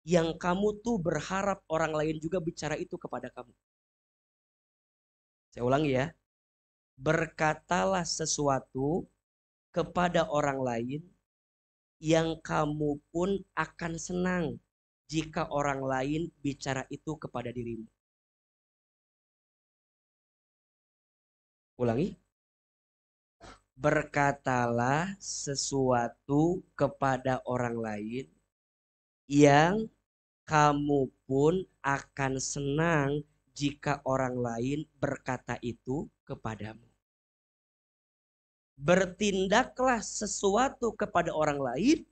yang kamu tuh berharap orang lain juga bicara itu kepada kamu. Saya ulangi ya. Berkatalah sesuatu kepada orang lain yang kamu pun akan senang jika orang lain bicara itu kepada dirimu. Ulangi. Berkatalah sesuatu kepada orang lain yang kamu pun akan senang jika orang lain berkata itu kepadamu. Bertindaklah sesuatu kepada orang lain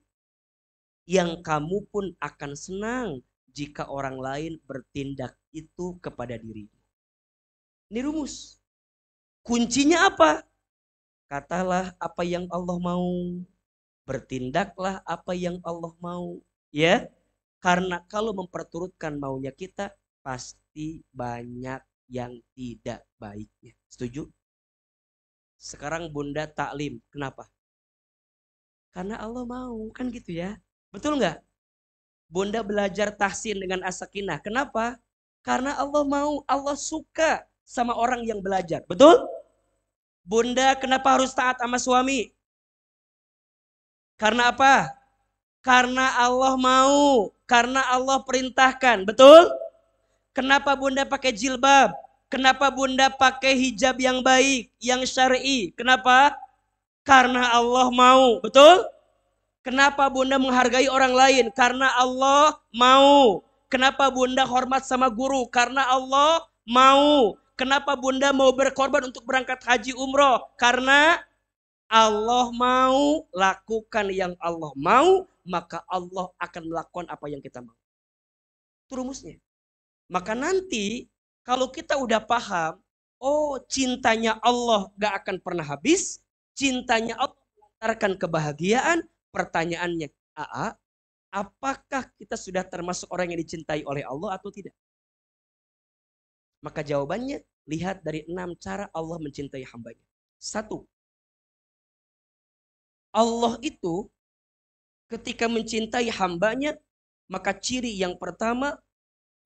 yang kamu pun akan senang jika orang lain bertindak itu kepada dirimu. Ini rumus. Kuncinya apa? Katalah apa yang Allah mau. Bertindaklah apa yang Allah mau. Ya, karena kalau memperturutkan maunya kita, pasti banyak yang tidak baiknya. Setuju? Sekarang Bunda taklim. Kenapa? Karena Allah mau. Kan gitu ya. Betul nggak? Bunda belajar tahsin dengan as-sakinah. Kenapa? Karena Allah mau. Allah suka sama orang yang belajar. Betul? Bunda kenapa harus taat sama suami? Karena apa? Karena Allah mau. Karena Allah perintahkan. Betul? Kenapa Bunda pakai jilbab? Kenapa Bunda pakai hijab yang baik, yang syar'i? Kenapa? Karena Allah mau. Betul? Kenapa Bunda menghargai orang lain? Karena Allah mau. Kenapa Bunda hormat sama guru? Karena Allah mau. Kenapa Bunda mau berkorban untuk berangkat haji umroh? Karena Allah mau. Lakukan yang Allah mau, maka Allah akan melakukan apa yang kita mau. Itu rumusnya. Maka nanti kalau kita udah paham, oh cintanya Allah gak akan pernah habis, cintanya Allah mengantarkan kebahagiaan, pertanyaannya, Aa, apakah kita sudah termasuk orang yang dicintai oleh Allah atau tidak? Maka jawabannya, lihat dari 6 cara Allah mencintai hambanya. 1, Allah itu ketika mencintai hambanya, maka ciri yang pertama,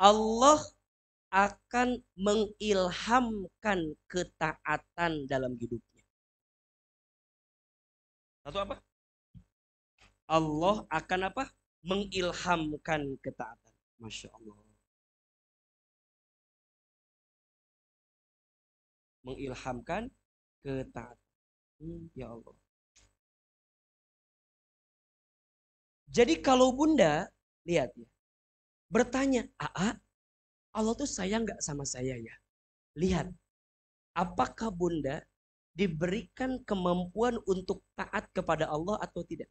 Allah akan mengilhamkan ketaatan dalam hidupnya. Satu apa? Allah akan apa? Mengilhamkan ketaatan. Masya Allah. Mengilhamkan ketaatan. Ya Allah. Jadi kalau Bunda, lihat ya, bertanya, Allah tuh sayang gak sama saya ya? Lihat, apakah Bunda diberikan kemampuan untuk taat kepada Allah atau tidak?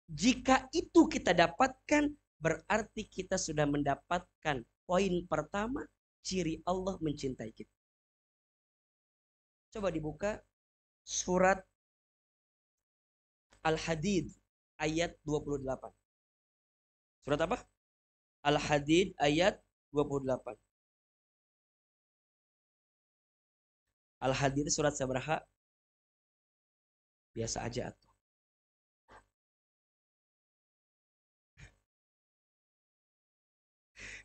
Jika itu kita dapatkan, berarti kita sudah mendapatkan poin pertama, ciri Allah mencintai kita. Coba dibuka surat Al-Hadid ayat 28. Surat apa? Al-Hadid ayat 28. Al-Hadid surat sabaraha? Biasa aja atuh.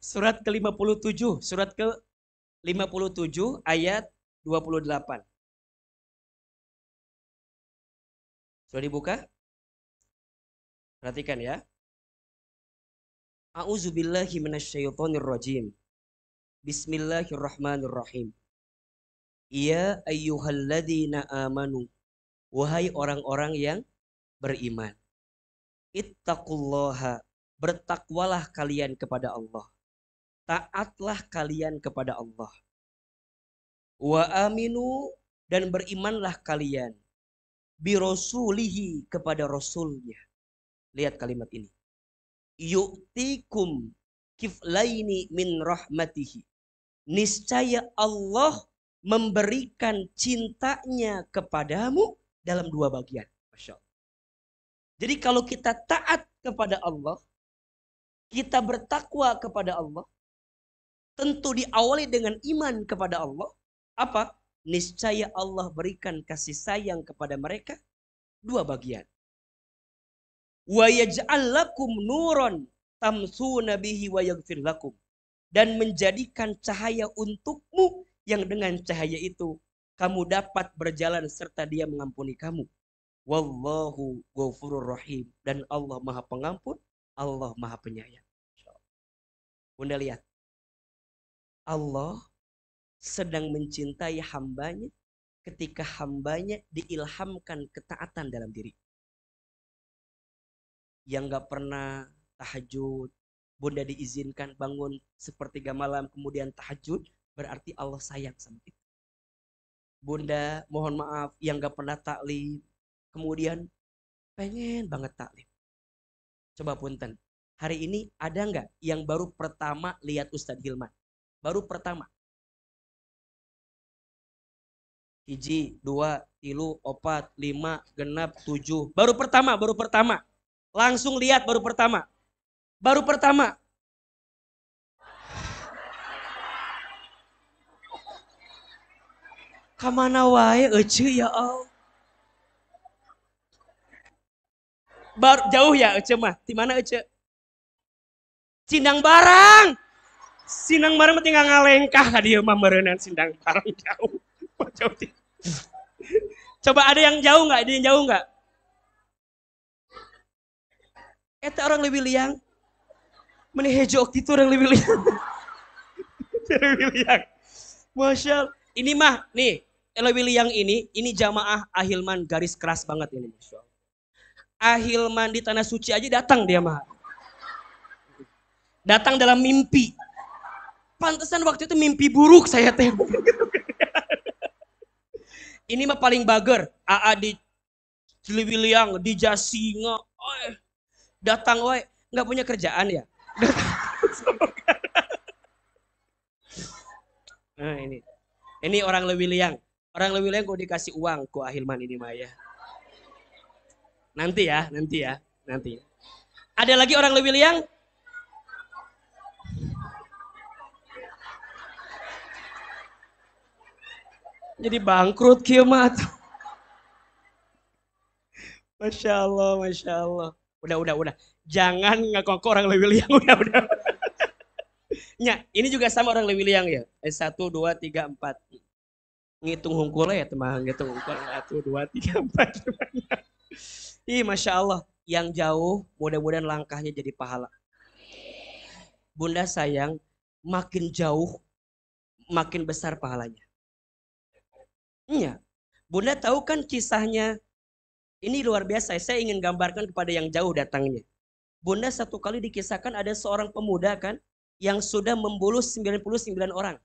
Surat ke-57, surat ke-57 ayat 28. Sudah dibuka? Perhatikan ya. A'udzubillahi minasyaitonirrajim. Bismillahirrahmanirrahim. Ya ayyuhalladzina amanu. Wahai orang-orang yang beriman. Ittaqullaha. Bertakwalah kalian kepada Allah. Taatlah kalian kepada Allah. Wa aminu, dan berimanlah kalian birasulihi, kepada rasulnya. Lihat kalimat ini. Yu'tikum kiflaini min rahmatihi. Niscaya Allah memberikan cintanya kepadamu dalam dua bagian. Masya Allah. Jadi kalau kita taat kepada Allah, kita bertakwa kepada Allah, tentu diawali dengan iman kepada Allah. Apa? Niscaya Allah berikan kasih sayang kepada mereka dua bagian. Wa yaj'al lakum nuron tamsuna bihi wa yaghfir lakum. Dan menjadikan cahaya untukmu yang dengan cahaya itu kamu dapat berjalan serta Dia mengampuni kamu. Wallahu ghafurur rahim. Dan Allah Maha Pengampun, Allah Maha Penyayang. Bunda lihat. Allah sedang mencintai hambanya ketika hambanya diilhamkan ketaatan dalam diri. Yang gak pernah tahajud, Bunda diizinkan bangun sepertiga malam kemudian tahajud, berarti Allah sayang sama kita. Bunda mohon maaf yang gak pernah taklim, kemudian pengen banget taklim. Coba punten, hari ini ada gak yang baru pertama lihat Ustadz Hilman? Baru pertama. 1, 2, 3, 4, 5, 6, 7. Baru pertama. Langsung lihat baru pertama. Baru pertama. Kamana wae ece ya Allah. Jauh ya ece mah. Di mana ece? Sindang Barang. Sindang Barang tinggal ngalengkah ka dieu mah meureunnan Sindang Barang jauh. Jauh. Coba ada yang jauh enggak? Ada yang jauh enggak? Eta orang lebih liang. Meni hejo itu orang lebih liang. Lebih liang. Masya Allah. Ini mah nih, lebih liang ini jamaah Ahilman garis keras banget ini. Masya Allah. Ahilman di tanah suci aja datang dia mah. Datang dalam mimpi. Pantesan waktu itu mimpi buruk saya teh. Ini mah paling bager. AA di Ciliwiliang, di Jasinga. Datang woy, nggak punya kerjaan ya. Nah ini orang Lewiliang. Orang Lewiliang gue dikasih uang ku Ahilman ini mah ya. Nanti ya. Ada lagi orang Lewiliang? Jadi bangkrut kieu mah. Masya Allah. Udah. Jangan ngaku-ngaku orang Lewiliang, udah. Ya, ini juga sama orang Lewiliang ya. 1, 2, 3, 4. Ngitung hungkul ya teman, ngitung hungkul 1, 2, 3, 4. Ih, Masya Allah. Yang jauh, mudah-mudahan langkahnya jadi pahala. Bunda sayang, makin jauh, makin besar pahalanya. Iya. Bunda tahu kan kisahnya, ini luar biasa. Saya ingin gambarkan kepada yang jauh datangnya. Bunda satu kali dikisahkan ada seorang pemuda kan, yang sudah membunuh 99 orang.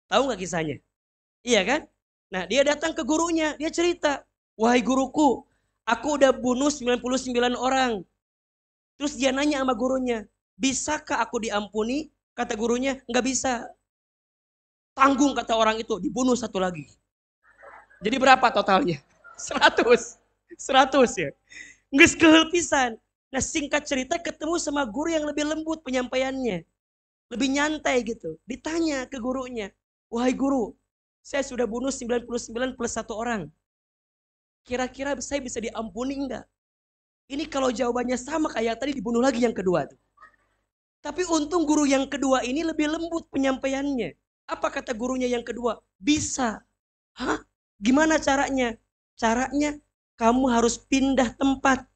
Tahu nggak kisahnya? Iya kan? Nah, dia datang ke gurunya, dia cerita, "Wahai guruku, aku udah bunuh 99 orang." Terus dia nanya sama gurunya, "Bisakah aku diampuni?" Kata gurunya, "Nggak bisa." Tanggung kata orang itu, dibunuh satu lagi. Jadi berapa totalnya? 100. 100 ya. Nggak sekehel pisan. Nah, singkat cerita ketemu sama guru yang lebih lembut penyampaiannya. Lebih nyantai gitu. Ditanya ke gurunya, "Wahai guru, saya sudah bunuh 99 plus 1 orang. Kira-kira saya bisa diampuni enggak?" Ini kalau jawabannya sama kayak tadi, dibunuh lagi yang kedua tuh. Tapi untung guru yang kedua ini lebih lembut penyampaiannya. Apa kata gurunya yang kedua? "Bisa." Hah? Gimana caranya? Caranya kamu harus pindah tempat.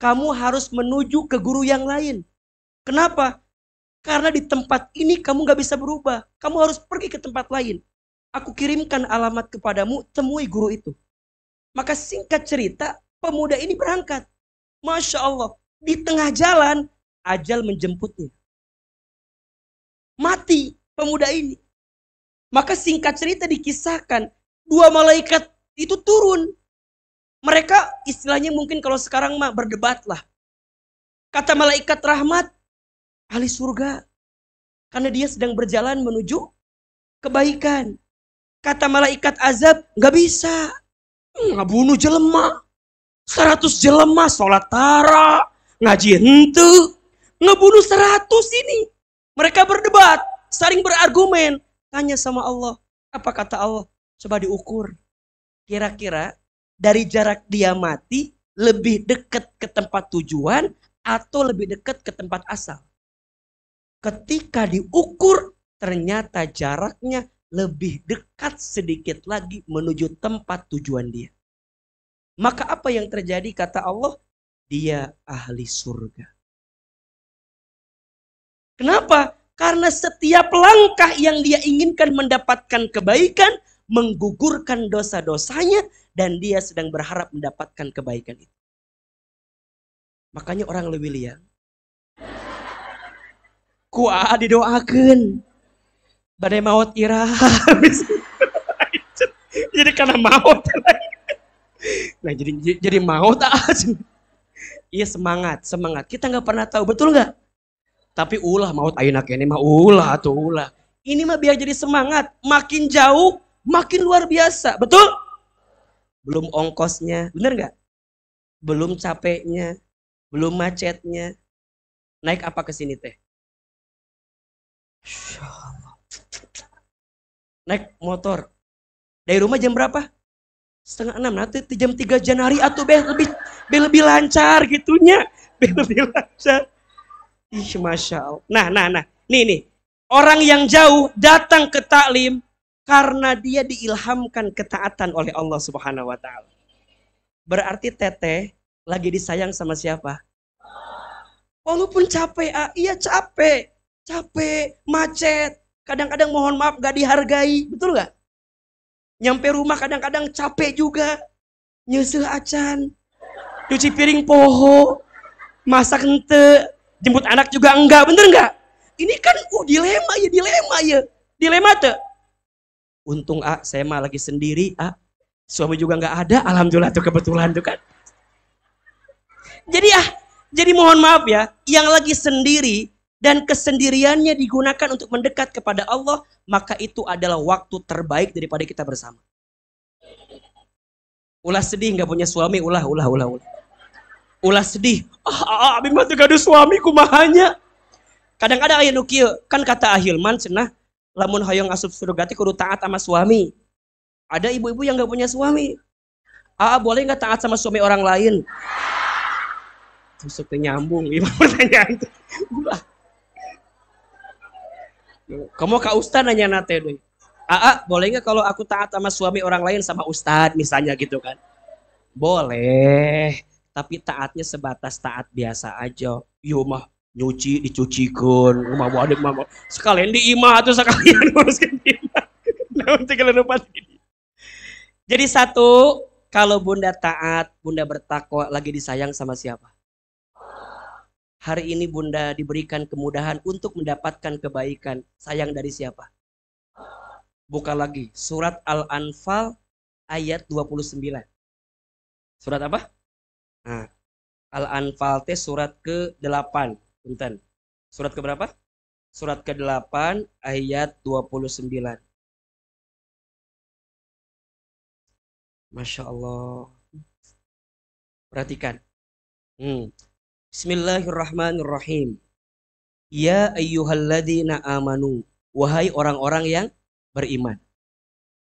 Kamu harus menuju ke guru yang lain. Kenapa? Karena di tempat ini kamu gak bisa berubah. Kamu harus pergi ke tempat lain. Aku kirimkan alamat kepadamu, temui guru itu. Maka singkat cerita, pemuda ini berangkat. Masya Allah, di tengah jalan, ajal menjemputnya. Mati pemuda ini. Maka singkat cerita dikisahkan, 2 malaikat itu turun. Mereka istilahnya mungkin kalau sekarang mah berdebat lah. Kata malaikat rahmat, ahli surga. Karena dia sedang berjalan menuju kebaikan. Kata malaikat azab, nggak bisa. Ngabunuh jelema. 100 jelema, sholat tara, ngaji henteu. Ngebunuh 100 ini. Mereka berdebat, saling berargumen. Tanya sama Allah. Apa kata Allah? Coba diukur. Kira-kira dari jarak dia mati, lebih dekat ke tempat tujuan atau lebih dekat ke tempat asal? Ketika diukur, ternyata jaraknya lebih dekat sedikit lagi menuju tempat tujuan dia. Maka apa yang terjadi? Kata Allah, dia ahli surga. Kenapa? Karena setiap langkah yang dia inginkan mendapatkan kebaikan, menggugurkan dosa-dosanya, dan dia sedang berharap mendapatkan kebaikan itu. Makanya orang lebih lihat. Kuah didoakan. Badai maut ira. Jadi karena maut. Nah jadi maut aja. Iya semangat. Kita nggak pernah tahu, betul nggak? Tapi ulah maut ayeuna kene mah ulah tuh ulah. Ini mah biar jadi semangat. Makin jauh, makin luar biasa. Betul? Belum ongkosnya, bener nggak? Belum capeknya, belum macetnya. Naik apa ke sini teh? Naik motor. Dari rumah jam berapa? 5:30. Nanti jam 3 Januari atau lebih lancar gitunya. Lebih lancar. Ih, Masya Allah. Nah. Nih. Orang yang jauh datang ke taklim karena dia diilhamkan ketaatan oleh Allah Subhanahu wa taala. Berarti teteh lagi disayang sama siapa? Walaupun capek, iya capek, macet. Kadang-kadang mohon maaf gak dihargai, betul gak? Nyampe rumah kadang-kadang capek juga. Nyesel acan, cuci piring poho, masak ente, jemput anak juga enggak, bener enggak? Ini kan dilema ya. Dilema tuh. Untung saya mah lagi sendiri, suami juga enggak ada, alhamdulillah tuh kebetulan tuh kan. Jadi mohon maaf ya, yang lagi sendiri dan kesendiriannya digunakan untuk mendekat kepada Allah, maka itu adalah waktu terbaik daripada kita bersama. Ulah sedih nggak punya suami, ulah. Ulah sedih, abis mah teu gaduh suami kumahanya. Kadang-kadang aya nu kieu, kan kata Ahilman cenah, lamun hoyong asup surga teh kudu taat sama suami. Ada ibu-ibu yang nggak punya suami. Boleh nggak taat sama suami orang lain? Terus nyambung, gimana pertanyaan itu? Kamu Kak Ustad nanya nate deh. Boleh nggak kalau aku taat sama suami orang lain sama Ustad misalnya gitu kan? Boleh, tapi taatnya sebatas taat biasa aja. Yo mah nyuci dicucikan, rumah wadik mama. Sekalian di imah atau sekalian nguruskan imah. Nanti kalau lupa. Jadi satu, kalau bunda taat, bunda bertakwa, lagi disayang sama siapa? Hari ini bunda diberikan kemudahan untuk mendapatkan kebaikan. Sayang dari siapa? Buka lagi, surat Al-Anfal ayat 29. Surat apa? Nah, Al-Anfal teh surat ke-8. Punten. Surat ke berapa? Surat ke-8 ayat 29. Masya Allah. Perhatikan. Bismillahirrahmanirrahim. Ya ayyuhalladzina amanu. Wahai orang-orang yang beriman.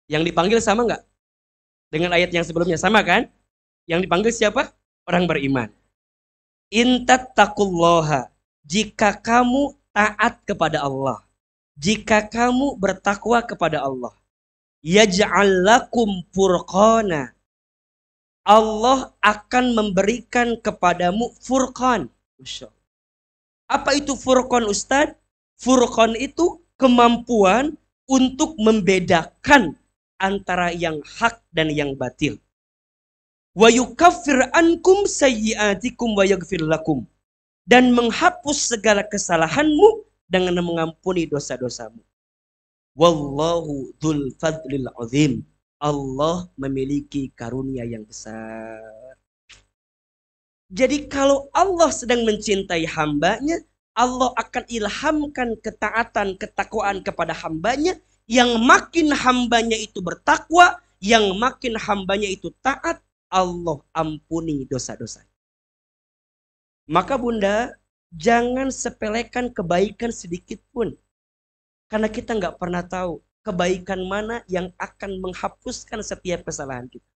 Yang dipanggil sama nggak? Dengan ayat yang sebelumnya sama kan? Yang dipanggil siapa? Orang beriman. Intattaqullaha. Jika kamu taat kepada Allah. Jika kamu bertakwa kepada Allah. Yaj'al lakum furqana. Allah akan memberikan kepadamu furqan. Masya Allah. Apa itu furqan Ustadz? Furqan itu kemampuan untuk membedakan antara yang hak dan yang batil. Wa yukaffir ankum sayyi'atikum wa yaghfir lakum. Dan menghapus segala kesalahanmu dengan mengampuni dosa-dosamu. Wallahu dzul fadlil azim. Allah memiliki karunia yang besar. Jadi kalau Allah sedang mencintai hambanya, Allah akan ilhamkan ketaatan, ketakwaan kepada hambanya, yang makin hambanya itu bertakwa, yang makin hambanya itu taat, Allah ampuni dosa-dosa. Maka bunda, jangan sepelekan kebaikan sedikit pun. Karena kita nggak pernah tahu kebaikan mana yang akan menghapuskan setiap kesalahan kita.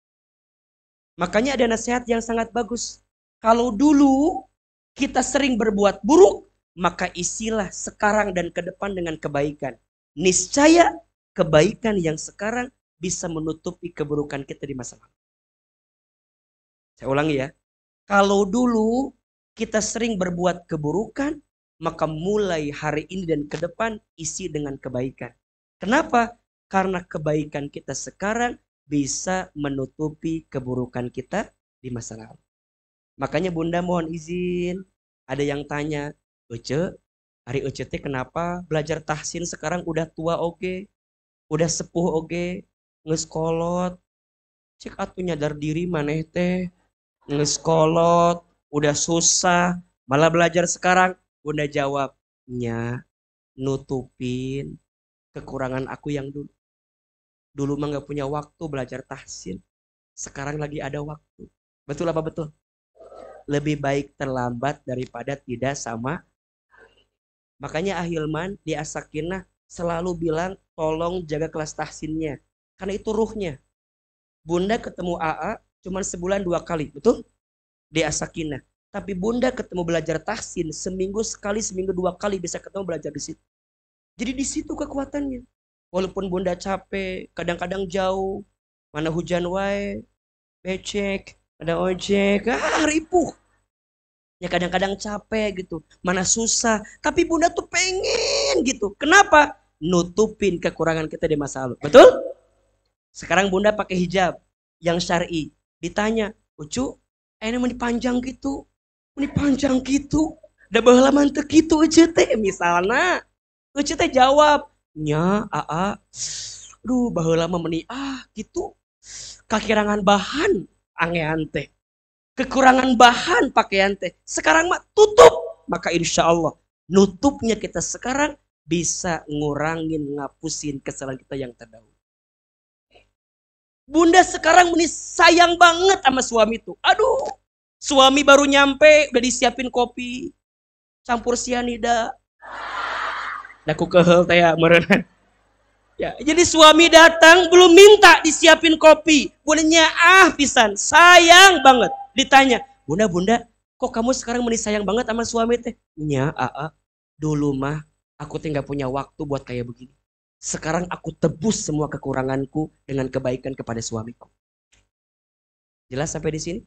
Makanya ada nasihat yang sangat bagus. Kalau dulu kita sering berbuat buruk, maka isilah sekarang dan ke depan dengan kebaikan. Niscaya kebaikan yang sekarang bisa menutupi keburukan kita di masa lalu. Saya ulangi ya. Kalau dulu kita sering berbuat keburukan, maka mulai hari ini dan ke depan isi dengan kebaikan. Kenapa? Karena kebaikan kita sekarang bisa menutupi keburukan kita di masa lalu. Makanya bunda mohon izin, ada yang tanya, Ece, hari Ece teh kenapa belajar tahsin sekarang udah tua oge, udah sepuh oge, ngeskolot, cek atuh nyadar diri maneh teh, ngeskolot, udah susah, malah belajar sekarang. Bunda jawab, nya nutupin kekurangan aku yang dulu. Dulu mah gak punya waktu belajar tahsin. Sekarang lagi ada waktu. Betul apa betul? Lebih baik terlambat daripada tidak sama. Makanya Ahilman di As-Sakinah selalu bilang tolong jaga kelas tahsinnya. Karena itu ruhnya. Bunda ketemu AA cuma sebulan 2 kali. Betul? Di As-Sakinah. Tapi bunda ketemu belajar tahsin seminggu sekali, seminggu 2 kali bisa ketemu belajar di situ. Jadi di situ kekuatannya. Walaupun bunda capek, kadang-kadang jauh, mana hujan wae, becek, ada ojek, ripuh. Ya kadang-kadang capek gitu, mana susah. Tapi bunda tuh pengen gitu. Kenapa? Nutupin kekurangan kita di masa lalu. Betul? Sekarang bunda pakai hijab yang syar'i. Ditanya, Ucu, ini mau dipanjang gitu. Ini panjang gitu. Da baheula mah teu kitu Ece teh misalna. Ece teh jawab, nya aduh baheula mah meuni gitu. Kakirangan bahan angean teh. Kekurangan bahan pakaian teh. Sekarang mah tutup. Maka insya Allah nutupnya kita sekarang bisa ngurangin, ngapusin kesalahan kita yang terdahulu. Bunda sekarang meuni sayang banget sama suami tuh. Aduh. Suami baru nyampe, udah disiapin kopi, campur sianida. Daku kehel teh merenang. Ya, jadi suami datang belum minta disiapin kopi. Bundanya pisan, sayang banget. Ditanya, bunda, kok kamu sekarang menih sayang banget sama suami teh? Nya, dulu mah Aku tinggal punya waktu buat kayak begini. Sekarang aku tebus semua kekuranganku dengan kebaikan kepada suamiku. Jelas sampai di sini?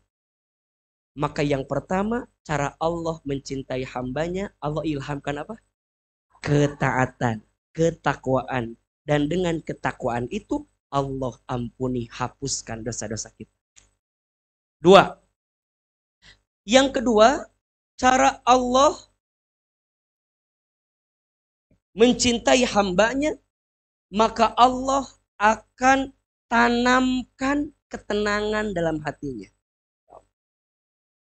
Maka yang pertama, cara Allah mencintai hambanya, Allah ilhamkan apa? Ketaatan, ketakwaan. Dan dengan ketakwaan itu, Allah ampuni, hapuskan dosa-dosa kita. Dua. Yang kedua, cara Allah mencintai hambanya, maka Allah akan tanamkan ketenangan dalam hatinya.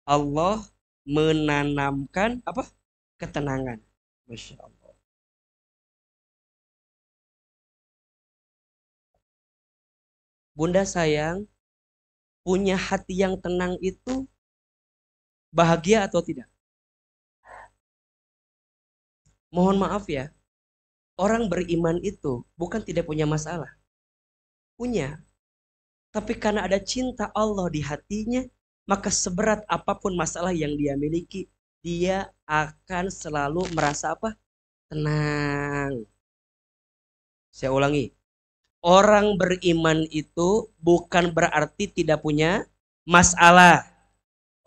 Allah menanamkan apa? Ketenangan. Masya Allah. Bunda sayang, punya hati yang tenang itu bahagia atau tidak? Mohon maaf ya, orang beriman itu bukan tidak punya masalah. Punya. Tapi karena ada cinta Allah di hatinya, maka seberat apapun masalah yang dia miliki, dia akan selalu merasa apa? Tenang. Saya ulangi. Orang beriman itu bukan berarti tidak punya masalah.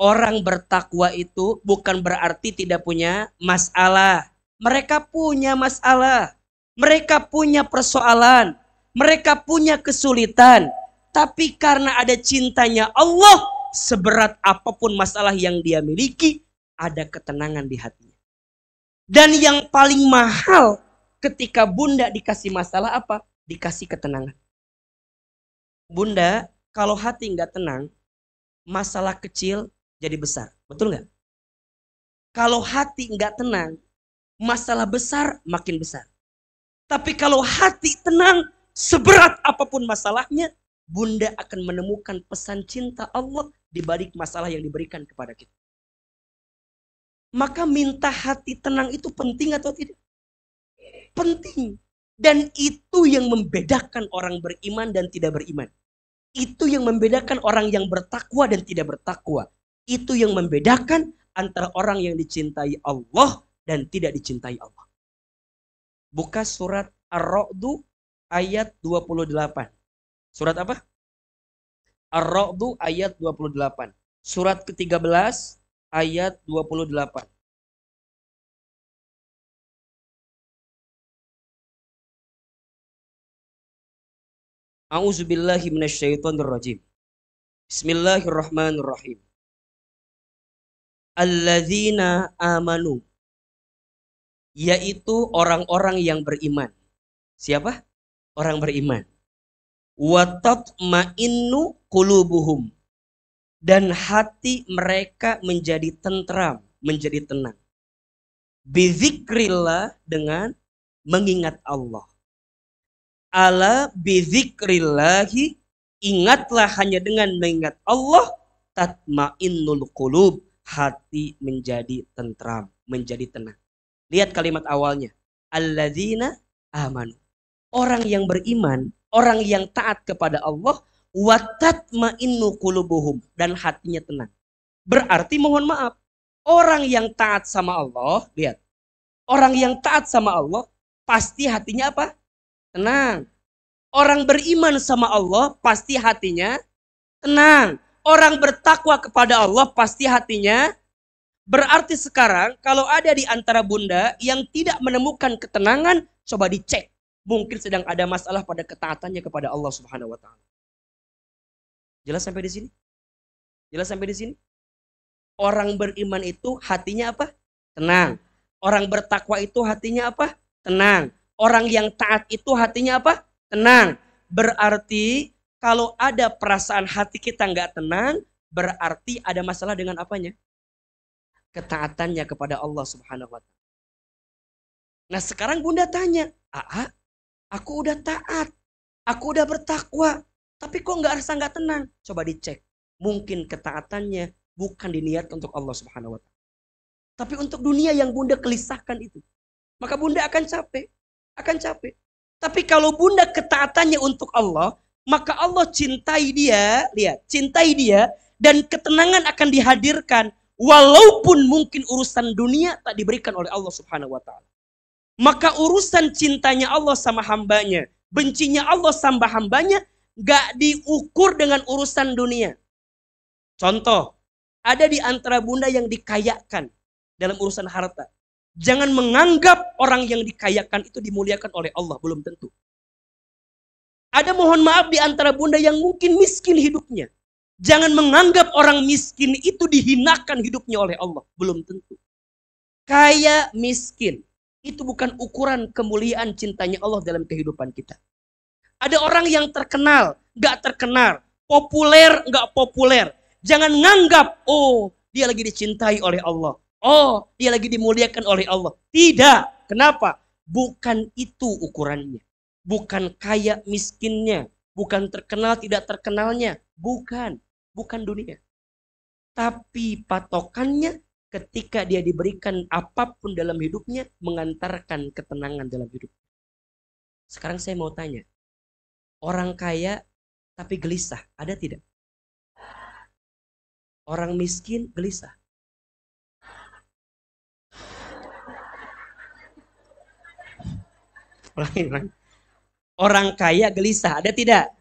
Orang bertakwa itu bukan berarti tidak punya masalah. Mereka punya masalah. Mereka punya persoalan. Mereka punya kesulitan. Tapi karena ada cintanya Allah, seberat apapun masalah yang dia miliki, ada ketenangan di hatinya. Dan yang paling mahal ketika bunda dikasih masalah apa? Dikasih ketenangan. Bunda, kalau hati nggak tenang, masalah kecil jadi besar. Betul nggak? Kalau hati nggak tenang, masalah besar makin besar. Tapi kalau hati tenang, seberat apapun masalahnya, bunda akan menemukan pesan cinta Allah di balik masalah yang diberikan kepada kita. Maka minta hati tenang itu penting atau tidak? Penting. Dan itu yang membedakan orang beriman dan tidak beriman. Itu yang membedakan orang yang bertakwa dan tidak bertakwa. Itu yang membedakan antara orang yang dicintai Allah dan tidak dicintai Allah. Buka surat Ar-Ra'd ayat 28. Surat apa? Ar-Ra'd ayat 28. Surat ke-13 ayat 28. A'udzubillahi minasyaitonirrajim. Bismillahirrahmanirrahim. Alladzina amanu, yaitu orang-orang yang beriman. Siapa? Orang beriman. Wa tatma'innu qulubuhum, dan hati mereka menjadi tentram, menjadi tenang. Bizikrillah, dengan mengingat Allah. Ala bizikrillahi, ingatlah hanya dengan mengingat Allah, tatma'innul qulub, hati menjadi tentram, menjadi tenang. Lihat kalimat awalnya. Alladzina amanu. Orang yang beriman, orang yang taat kepada Allah, wa tatma'innu qulubuhum, dan hatinya tenang. Berarti mohon maaf, orang yang taat sama Allah, lihat. Orang yang taat sama Allah, pasti hatinya apa? Tenang. Orang beriman sama Allah, pasti hatinya tenang. Orang bertakwa kepada Allah, pasti hatinya. Berarti sekarang, kalau ada di antara bunda yang tidak menemukan ketenangan, coba dicek. Mungkin sedang ada masalah pada ketaatannya kepada Allah Subhanahu wa Ta'ala. Jelas sampai di sini? Jelas sampai di sini? Orang beriman itu hatinya apa? Tenang. Orang bertakwa itu hatinya apa? Tenang. Orang yang taat itu hatinya apa? Tenang. Berarti kalau ada perasaan hati kita nggak tenang, berarti ada masalah dengan apanya? Ketaatannya kepada Allah Subhanahu wa Ta'ala. Nah sekarang bunda tanya, aku udah taat, aku udah bertakwa, tapi kok nggak tenang? Coba dicek. Mungkin ketaatannya bukan diniatkan untuk Allah Subhanahu wa Ta'ala, tapi untuk dunia yang bunda gelisahkan itu. Maka bunda akan capek. Tapi kalau bunda ketaatannya untuk Allah, maka Allah cintai dia, lihat, cintai dia, dan ketenangan akan dihadirkan, walaupun mungkin urusan dunia tak diberikan oleh Allah Subhanahu wa Ta'ala. Maka urusan cintanya Allah sama hambanya, bencinya Allah sama hambanya, gak diukur dengan urusan dunia. Contoh, ada di antara bunda yang dikayakan dalam urusan harta. Jangan menganggap orang yang dikayakan itu dimuliakan oleh Allah, belum tentu. Ada mohon maaf di antara bunda yang mungkin miskin hidupnya. Jangan menganggap orang miskin itu dihinakan hidupnya oleh Allah, belum tentu. Kaya miskin itu bukan ukuran kemuliaan cintanya Allah dalam kehidupan kita. Ada orang yang terkenal, gak terkenal, populer, gak populer. Jangan nganggap, oh dia lagi dicintai oleh Allah. Oh dia lagi dimuliakan oleh Allah. Tidak. Kenapa? Bukan itu ukurannya. Bukan kaya miskinnya. Bukan terkenal tidak terkenalnya. Bukan. Bukan dunia. Tapi patokannya ketika dia diberikan apapun dalam hidupnya, mengantarkan ketenangan dalam hidup. Sekarang saya mau tanya, orang kaya tapi gelisah, ada tidak? Orang miskin gelisah. Orang kaya gelisah, ada tidak?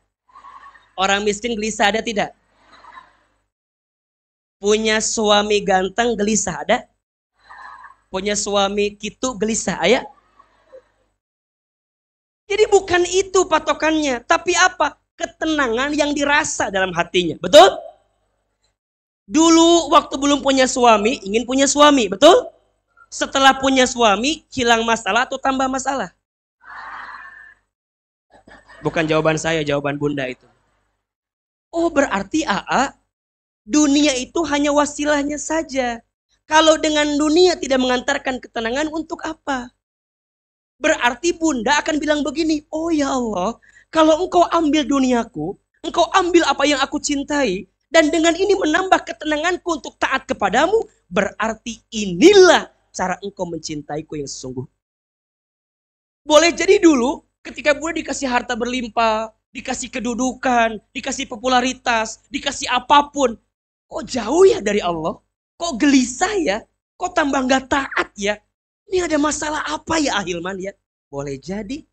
Orang miskin gelisah, ada tidak? Punya suami ganteng gelisah, ada? Punya suami kitu gelisah, ya? Jadi bukan itu patokannya, tapi apa? Ketenangan yang dirasa dalam hatinya, betul? Dulu waktu belum punya suami, ingin punya suami, betul? Setelah punya suami, hilang masalah atau tambah masalah? Bukan jawaban saya, jawaban bunda itu. Oh berarti AA, dunia itu hanya wasilahnya saja. Kalau dengan dunia tidak mengantarkan ketenangan, untuk apa? Berarti bunda akan bilang begini, oh ya Allah, kalau engkau ambil duniaku, engkau ambil apa yang aku cintai, dan dengan ini menambah ketenanganku untuk taat kepadamu, berarti inilah cara engkau mencintaiku yang sesungguhnya. Boleh jadi dulu, ketika bunda dikasih harta berlimpah, dikasih kedudukan, dikasih popularitas, dikasih apapun, kok jauh ya dari Allah? Kok gelisah ya? Kok tambah gak taat ya? Ini ada masalah apa ya Ahilman ya? Boleh jadi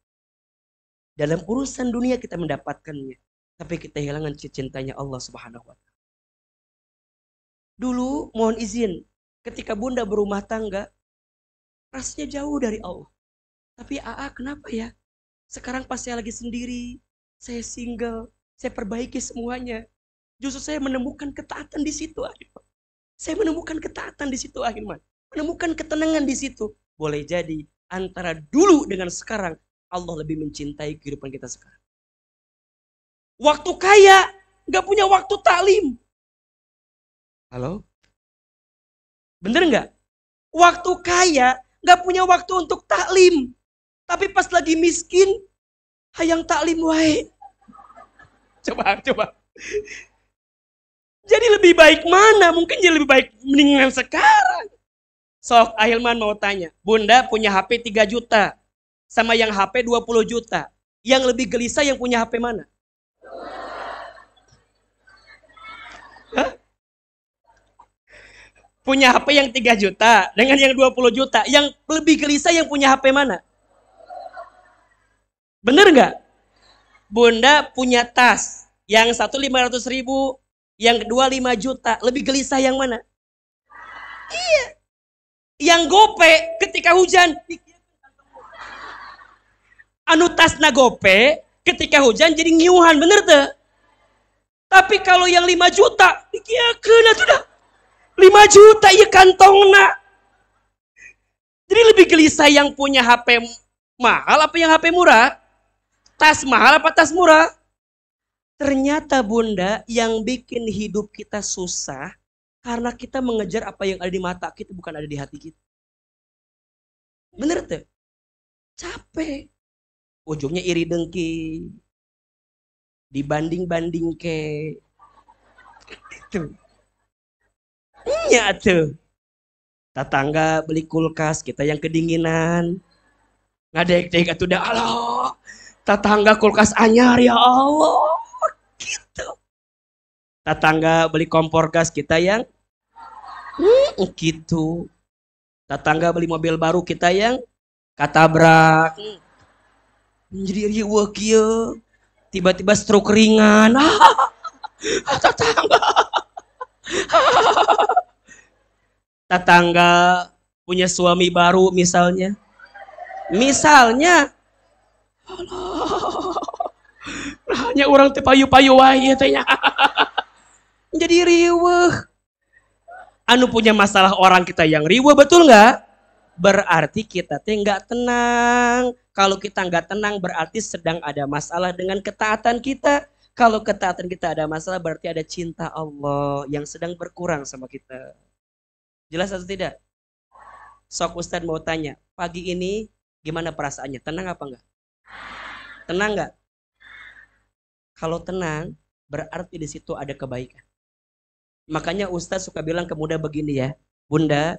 dalam urusan dunia kita mendapatkannya, tapi kita hilangkan cintanya Allah Subhanahu wa Ta'ala. Dulu mohon izin, ketika bunda berumah tangga, rasanya jauh dari Allah. Tapi AA kenapa ya? Sekarang pas saya lagi sendiri, saya single, saya perbaiki semuanya. Justru saya menemukan ketaatan di situ, Ahilman. Saya menemukan ketaatan di situ, Ahilman. Menemukan ketenangan di situ. Boleh jadi antara dulu dengan sekarang, Allah lebih mencintai kehidupan kita sekarang. Waktu kaya, gak punya waktu taklim. Halo? Bener gak? Waktu kaya, gak punya waktu untuk taklim. Tapi pas lagi miskin, hayang taklim wae. Coba. Jadi lebih baik mana? Mungkin jadi lebih baik mendingan sekarang. Sok, Ahilman mau tanya. Bunda punya HP 3 juta. Sama yang HP 20 juta. Yang lebih gelisah yang punya HP mana? Hah? Punya HP yang 3 juta. Dengan yang 20 juta. Yang lebih gelisah yang punya HP mana? Bener nggak? Bunda punya tas. Yang satu 500 ribu. Yang kedua 5 juta. Lebih gelisah yang mana? Iya. Yang gope ketika hujan. Anu tasna gope ketika hujan jadi ngiuhan. Bener tuh? Tapi kalau yang 5 juta. Dikiakeun atuh dah. 5 juta iya kantongna. Jadi lebih gelisah yang punya HP mahal apa yang HP murah? Tas mahal apa tas murah? Ternyata bunda yang bikin hidup kita susah karena kita mengejar apa yang ada di mata kita bukan ada di hati kita. Bener tuh? Capek. Ujungnya iri dengki. Dibanding-banding ke. Itu. Iya tuh. Tetangga beli kulkas, kita yang kedinginan. Ngadek-dek atuh dah Allah. Tetangga kulkas anyar ya Allah. Gitu. Tetangga beli kompor gas, kita yang gitu. Tetangga beli mobil baru, kita yang katabrak jadi riweuh kieu tiba-tiba stroke ringan tetangga tetangga punya suami baru misalnya hanya orang teh payu-payu wae teh jadi riweuh anu punya masalah orang kita yang riweuh betul nggak berarti kita teh nggak tenang. Kalau kita nggak tenang berarti sedang ada masalah dengan ketaatan kita. Kalau ketaatan kita ada masalah berarti ada cinta Allah yang sedang berkurang sama kita. Jelas atau tidak? Sok Ustadz mau tanya, pagi ini gimana perasaannya? Tenang apa enggak? Tenang nggak? Kalau tenang berarti di situ ada kebaikan. Makanya Ustadz suka bilang ke Bunda begini ya, Bunda,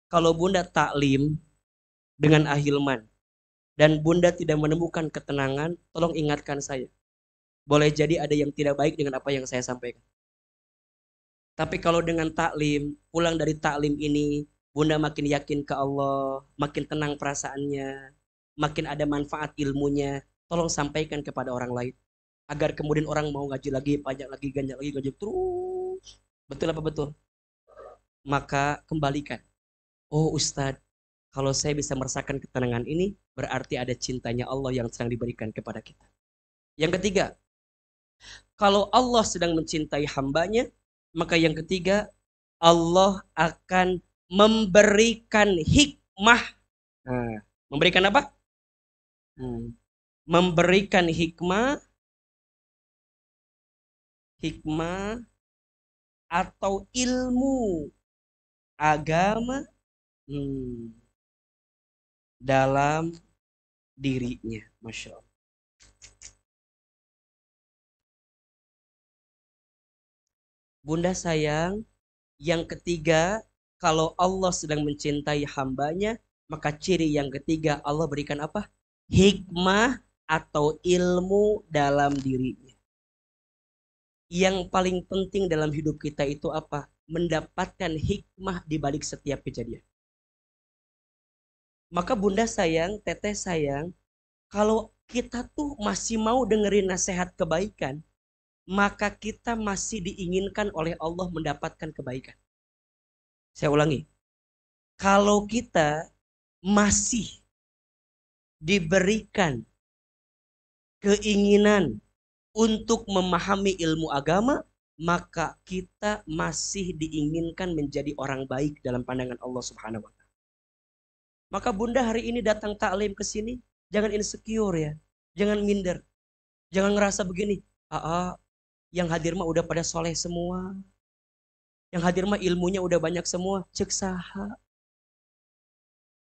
kalau Bunda taklim dengan ahilman dan Bunda tidak menemukan ketenangan, tolong ingatkan saya. Boleh jadi ada yang tidak baik dengan apa yang saya sampaikan. Tapi kalau dengan taklim, pulang dari taklim ini, Bunda makin yakin ke Allah, makin tenang perasaannya, makin ada manfaat ilmunya, tolong sampaikan kepada orang lain. Agar kemudian orang mau ngaji lagi, pajak lagi, ganjak lagi, ganjak terus. Betul apa betul? Maka kembalikan. Oh Ustadz, kalau saya bisa merasakan ketenangan ini, berarti ada cintanya Allah yang sedang diberikan kepada kita. Yang ketiga, kalau Allah sedang mencintai hambanya, maka yang ketiga, Allah akan memberikan hikmah. Nah, memberikan apa? Memberikan hikmah atau ilmu agama dalam dirinya. Masya Allah. Bunda sayang, yang ketiga, kalau Allah sedang mencintai hambanya, maka ciri yang ketiga Allah berikan apa? Hikmah atau ilmu dalam dirinya. Yang paling penting dalam hidup kita itu apa? Mendapatkan hikmah di balik setiap kejadian. Maka Bunda sayang, Teteh sayang, kalau kita tuh masih mau dengerin nasihat kebaikan, maka kita masih diinginkan oleh Allah mendapatkan kebaikan. Saya ulangi. Kalau kita masih diberikan keinginan untuk memahami ilmu agama, maka kita masih diinginkan menjadi orang baik dalam pandangan Allah Subhanahu wa Ta'ala. Maka Bunda hari ini datang taklim ke sini, jangan insecure ya, jangan minder, jangan ngerasa begini, yang hadir mah udah pada soleh semua, yang hadir mah ilmunya udah banyak semua, cek saha.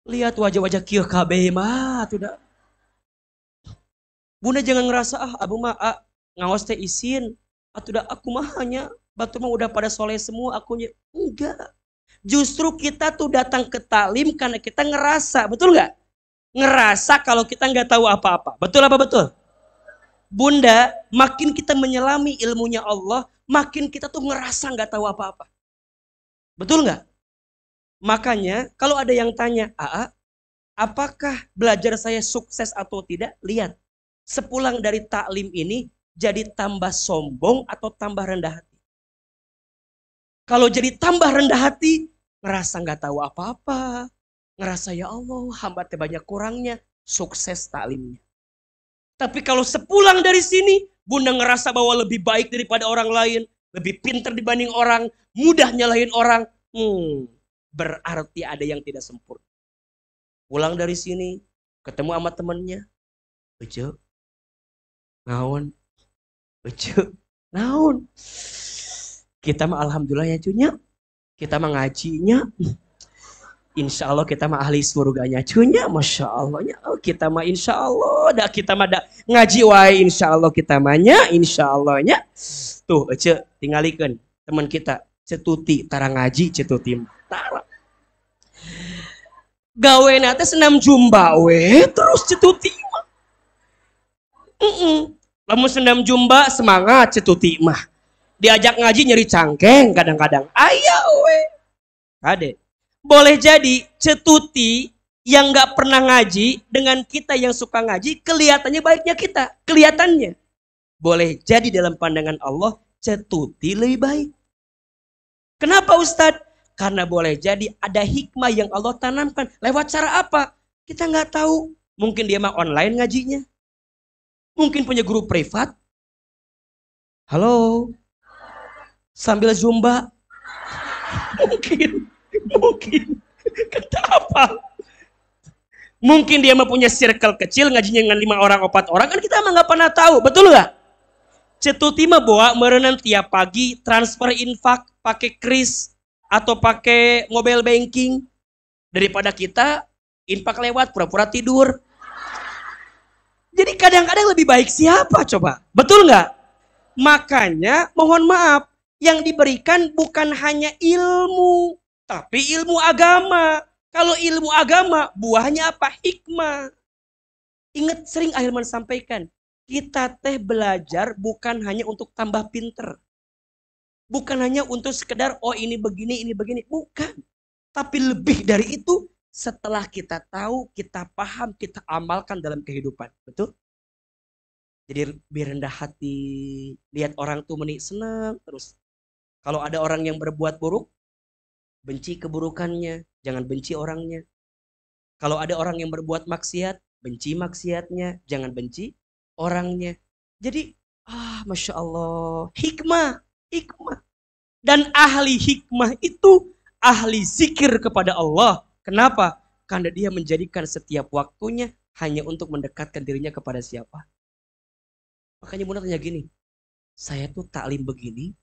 Lihat wajah-wajah kieu kabeh mah udah. Bunda jangan ngerasa abu mah ngawas teh isin, atuh aku mah hanya batu mah udah pada soleh semua akunya. Enggak. Justru kita tuh datang ke taklim karena kita ngerasa, betul nggak? Ngerasa kalau kita nggak tahu apa-apa. Betul apa betul? Bunda, makin kita menyelami ilmunya Allah, makin kita tuh ngerasa nggak tahu apa-apa. Betul nggak? Makanya kalau ada yang tanya, apakah belajar saya sukses atau tidak? Lihat, sepulang dari taklim ini jadi tambah sombong atau tambah rendah hati? Kalau jadi tambah rendah hati, ngerasa nggak tahu apa-apa, ngerasa ya Allah, hamba teh banyak kurangnya, sukses taklimnya. Tapi kalau sepulang dari sini, Bunda ngerasa bahwa lebih baik daripada orang lain, lebih pintar dibanding orang, mudah nyalahin orang, berarti ada yang tidak sempurna. Pulang dari sini, ketemu sama temennya, Bejo, naon, Bejo, naon. Kita mah alhamdulillah ya cunya, kita mah ngajinya, insya Allah kita mah ahli surganya cunya, masya Allahnya, kita mah insya Allah, kita mah ngaji wae insya Allah kita mahnya, insya Allahnya, tuh Ece tinggalikan teman kita, Cetuti, tara ngaji Cetuti, tara, gawe nate senam jumba we, terus Cetuti mah, lamun senam jumba semangat Cetuti mah. Diajak ngaji nyeri cangkeng kadang-kadang. Ayo we. Kade. Boleh jadi Cetuti Yang nggak pernah ngaji dengan kita yang suka ngaji, kelihatannya baiknya kita. Kelihatannya. Boleh jadi dalam pandangan Allah, cetuti lebih baik. Kenapa Ustadz? Karena boleh jadi ada hikmah yang Allah tanamkan. Lewat cara apa? Kita nggak tahu. Mungkin dia mah online ngajinya. Mungkin punya guru privat. Halo. Sambil zumba. Mungkin. Kata apa? Mungkin dia mah punya circle kecil ngajinya dengan 5 orang, 4 orang. Kan kita mah nggak pernah tahu. Betul nggak? Cetuti mah bawa merenang tiap pagi, transfer infak, pakai kris, atau pakai mobile banking. Daripada kita infak lewat, pura-pura tidur. Jadi kadang-kadang lebih baik siapa coba? Betul nggak? Makanya mohon maaf, yang diberikan bukan hanya ilmu, tapi ilmu agama. Kalau ilmu agama, buahnya apa? Hikmah. Ingat sering Ahilman sampaikan, kita teh belajar bukan hanya untuk tambah pinter. Bukan hanya untuk sekedar, oh ini begini, bukan. Tapi lebih dari itu, setelah kita tahu, kita paham, kita amalkan dalam kehidupan. Betul? Jadi biar rendah hati, lihat orang tuh senang terus. Kalau ada orang yang berbuat buruk, benci keburukannya, jangan benci orangnya. Kalau ada orang yang berbuat maksiat, benci maksiatnya, jangan benci orangnya. Jadi, Masya Allah, hikmah. Dan ahli hikmah itu ahli zikir kepada Allah. Kenapa? Karena dia menjadikan setiap waktunya hanya untuk mendekatkan dirinya kepada siapa. Makanya Bunda tanya gini, saya tuh taklim begini,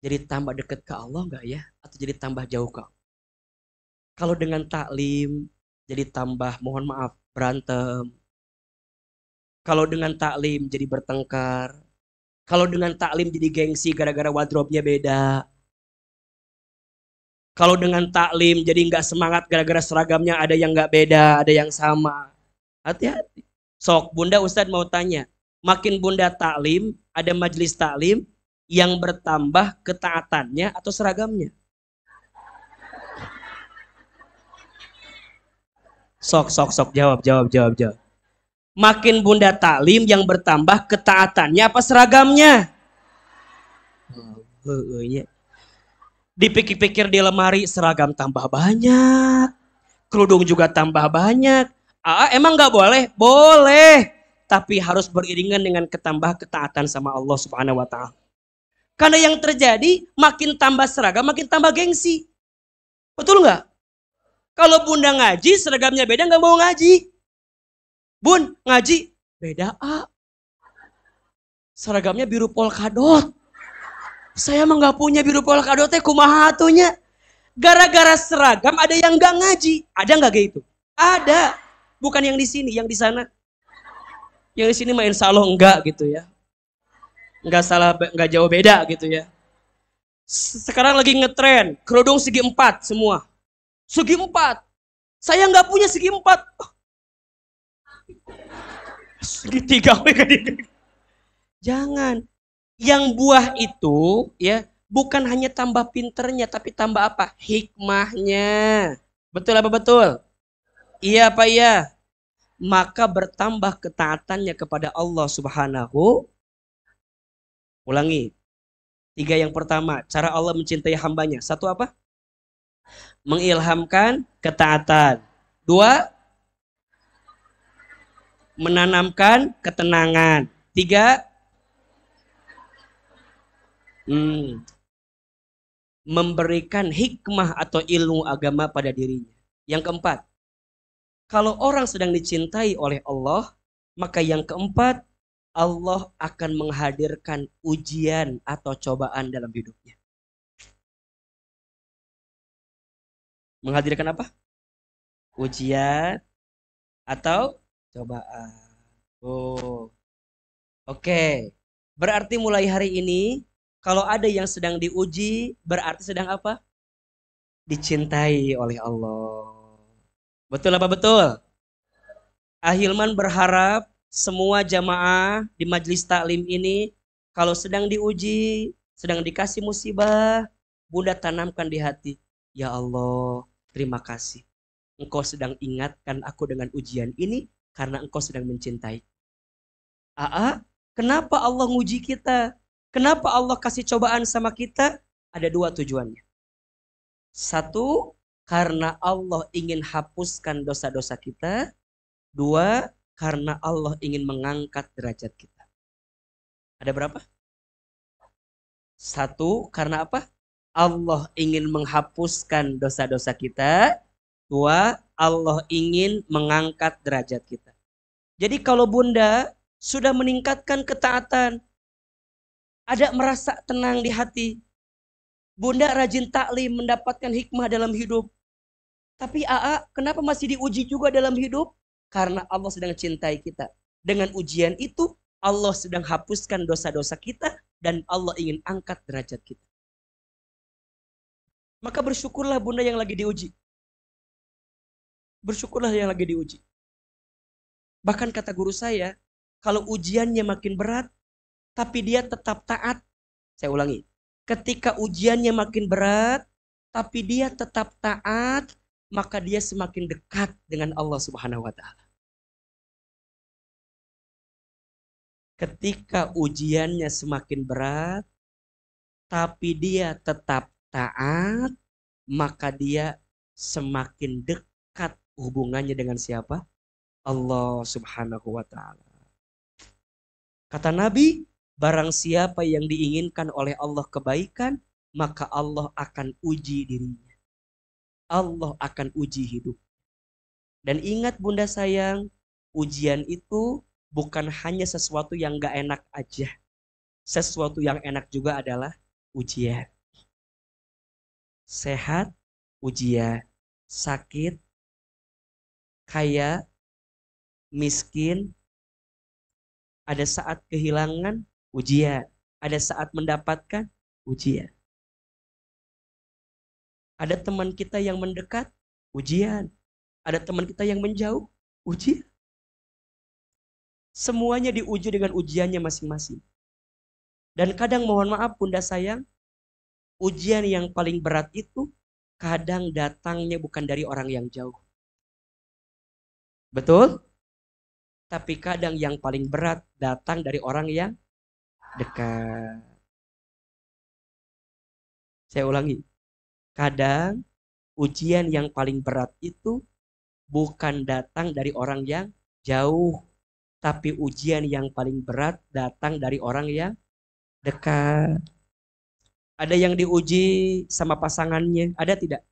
jadi tambah dekat ke Allah nggak ya? Atau jadi tambah jauh ke Allah? Kalau dengan taklim, jadi tambah, mohon maaf, berantem. Kalau dengan taklim, jadi bertengkar. Kalau dengan taklim, jadi gengsi gara-gara wardrobe-nya beda. Kalau dengan taklim, jadi nggak semangat gara-gara seragamnya ada yang nggak beda, ada yang sama. Hati-hati. Sok, Bunda Ustadz mau tanya, makin Bunda taklim, ada majelis taklim, yang bertambah ketaatannya atau seragamnya? Sok, jawab. Makin Bunda taklim, yang bertambah ketaatannya apa seragamnya? Dipikir-pikir di lemari, seragam tambah banyak, kerudung juga tambah banyak. Emang nggak boleh? Boleh, tapi harus beriringan dengan ketaatan sama Allah Subhanahu Wa Taala. Karena yang terjadi, makin tambah seragam, makin tambah gengsi. Betul nggak? Kalau Bunda ngaji, seragamnya beda, nggak mau ngaji. Bun, ngaji, beda seragamnya biru polkadot. Saya mah nggak punya biru polkadot, kumaha atunya. Gara-gara seragam ada yang nggak ngaji. Ada nggak gitu? Ada. Bukan yang di sini, yang di sana. Yang di sini mah insya Allah enggak gitu ya. Enggak salah, enggak jauh beda gitu ya. Sekarang lagi ngetren, kerudung segi 4 semua. Segi 4. Saya nggak punya segi 4. Segi 3. Jangan. Yang buah itu ya bukan hanya tambah pinternya, tapi tambah apa? Hikmahnya. Betul apa betul? Iya apa iya? Maka bertambah ketaatannya kepada Allah Subhanahu. Ulangi. 3 yang pertama, cara Allah mencintai hambanya. 1 apa? Mengilhamkan ketaatan. 2, menanamkan ketenangan. 3, memberikan hikmah atau ilmu agama pada dirinya. Yang keempat, kalau orang sedang dicintai oleh Allah, maka yang keempat, Allah akan menghadirkan ujian atau cobaan dalam hidupnya. Menghadirkan apa? Ujian atau cobaan. Oke. Berarti mulai hari ini, kalau ada yang sedang diuji, berarti sedang apa? Dicintai oleh Allah. Betul apa betul? Ahilman berharap semua jamaah di majelis taklim ini, kalau sedang diuji, sedang dikasih musibah, Bunda tanamkan di hati. Ya Allah, terima kasih. Engkau sedang ingatkan aku dengan ujian ini karena engkau sedang mencintai. Kenapa Allah nguji kita? Kenapa Allah kasih cobaan sama kita? Ada dua tujuannya. Satu, karena Allah ingin hapuskan dosa-dosa kita. Dua, karena Allah ingin mengangkat derajat kita. Ada berapa? Satu, karena apa? Allah ingin menghapuskan dosa-dosa kita. Dua, Allah ingin mengangkat derajat kita. Jadi kalau Bunda sudah meningkatkan ketaatan, ada merasa tenang di hati, Bunda rajin taklim, mendapatkan hikmah dalam hidup. Tapi kenapa masih diuji juga dalam hidup? Karena Allah sedang cintai kita. Dengan ujian itu, Allah sedang hapuskan dosa-dosa kita dan Allah ingin angkat derajat kita. Maka bersyukurlah Bunda yang lagi diuji. Bersyukurlah yang lagi diuji. Bahkan kata guru saya, kalau ujiannya makin berat, tapi dia tetap taat. Saya ulangi. Ketika ujiannya makin berat, tapi dia tetap taat, maka dia semakin dekat dengan Allah Subhanahu wa Ta'ala. Ketika ujiannya semakin berat, tapi dia tetap taat, maka dia semakin dekat hubungannya dengan siapa? Allah Subhanahu wa Ta'ala. Kata Nabi, barang siapa yang diinginkan oleh Allah kebaikan, maka Allah akan uji dirinya. Allah akan uji hidup. Dan ingat Bunda sayang, ujian itu bukan hanya sesuatu yang gak enak aja. Sesuatu yang enak juga adalah ujian. Sehat, ujian. Sakit, kaya, miskin. Ada saat kehilangan, ujian. Ada saat mendapatkan, ujian. Ada teman kita yang mendekat, ujian. Ada teman kita yang menjauh, ujian. Semuanya diuji dengan ujiannya masing-masing. Dan kadang mohon maaf Bunda sayang, ujian yang paling berat itu kadang datangnya bukan dari orang yang jauh. Betul? Tapi kadang yang paling berat datang dari orang yang dekat. Saya ulangi. Kadang ujian yang paling berat itu bukan datang dari orang yang jauh. Tapi ujian yang paling berat datang dari orang yang dekat. Ada yang diuji sama pasangannya, ada tidak?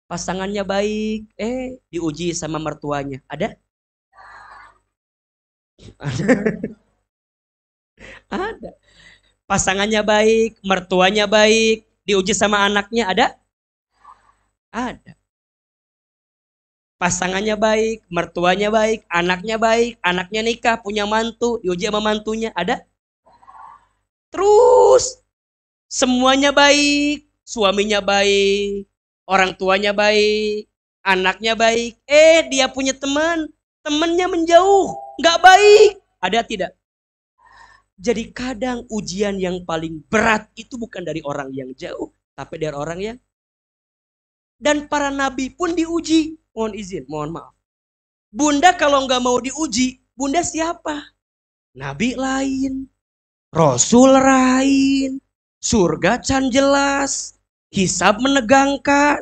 Pasangannya baik, diuji sama mertuanya, ada? Ada. Ada. Pasangannya baik, mertuanya baik, diuji sama anaknya, ada? Ada. Pasangannya baik, mertuanya baik, anaknya nikah, punya mantu, diuji sama mantunya, ada? Terus semuanya baik, suaminya baik, orang tuanya baik, anaknya baik. Dia punya teman, temannya menjauh, nggak baik. Ada tidak? Jadi kadang ujian yang paling berat itu bukan dari orang yang jauh, tapi dari orang yang. Dan para nabi pun diuji. Mohon izin, mohon maaf. Bunda kalau nggak mau diuji, Bunda siapa? Nabi lain, Rasul lain, surga can jelas, hisab menegangkan,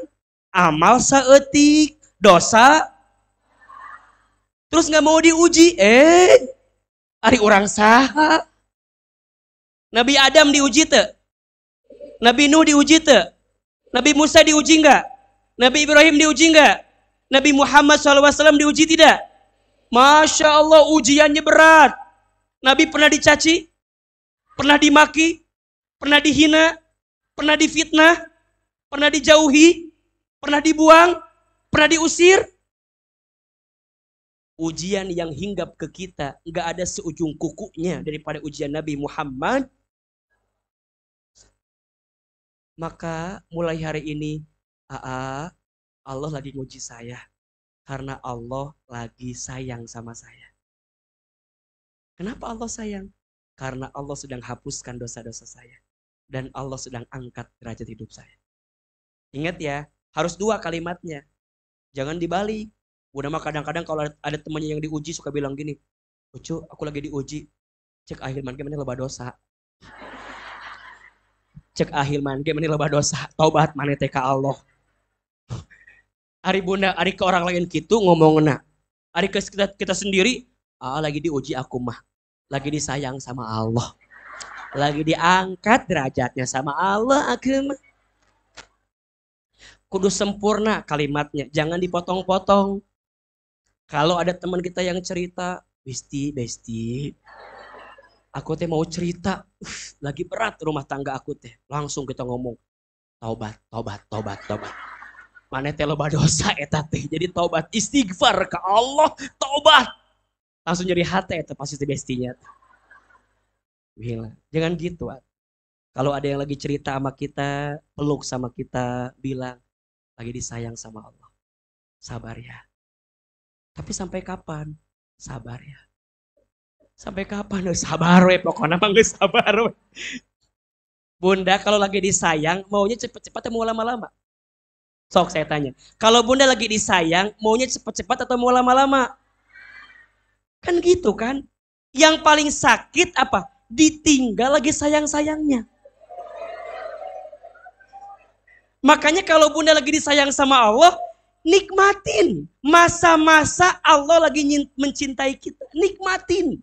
amal saeutik, dosa. Terus nggak mau diuji, ari orang saha. Nabi Adam diuji te, Nabi Nuh diuji te, Nabi Musa diuji nggak? Nabi Ibrahim diuji nggak? Nabi Muhammad SAW diuji tidak? Masya Allah ujiannya berat. Nabi pernah dicaci, pernah dimaki, pernah dihina, pernah difitnah, pernah dijauhi, pernah dibuang, pernah diusir. Ujian yang hinggap ke kita nggak ada seujung kukunya daripada ujian Nabi Muhammad. Maka mulai hari ini Allah lagi nguji saya karena Allah lagi sayang sama saya. Kenapa Allah sayang? Karena Allah sedang hapuskan dosa-dosa saya dan Allah sedang angkat derajat hidup saya. Ingat ya, harus dua kalimatnya. Jangan dibalik. Bunda mah kadang-kadang kalau ada temannya yang diuji suka bilang gini, Ucu, aku lagi diuji. Cek akhir man mana loba dosa. Cek akhir man mana loba dosa. Taubat mana teh ka Allah. Ari bunda, ari ke orang lain gitu ngomongna. Ari ke kita sendiri, lagi diuji aku mah. Lagi disayang sama Allah. Lagi diangkat derajatnya sama Allah aku mah. Kudu sempurna kalimatnya, jangan dipotong-potong. Kalau ada teman kita yang cerita, Besti, aku teh mau cerita, lagi berat rumah tangga aku teh. Langsung kita ngomong, taubat. Mana teh loba dosa eta teh. Jadi taubat, istighfar ke Allah, taubat. Langsung jadi hati eta pasti bestinya. Gila. Jangan gitu. Kalau ada yang lagi cerita sama kita, peluk sama kita, bilang lagi disayang sama Allah. Sabar ya. Tapi sampai kapan? Sabar ya. Sampai kapan? Sabar we, pokoknya mah geus sabar we. Bunda kalau lagi disayang, maunya cepet-cepet atau mau lama-lama? Sok saya tanya. Kalau bunda lagi disayang, maunya cepet-cepet atau mau lama-lama? Kan gitu kan? Yang paling sakit apa? Ditinggal lagi sayang-sayangnya. Makanya kalau bunda lagi disayang sama Allah, nikmatin masa-masa Allah lagi mencintai kita. Nikmatin.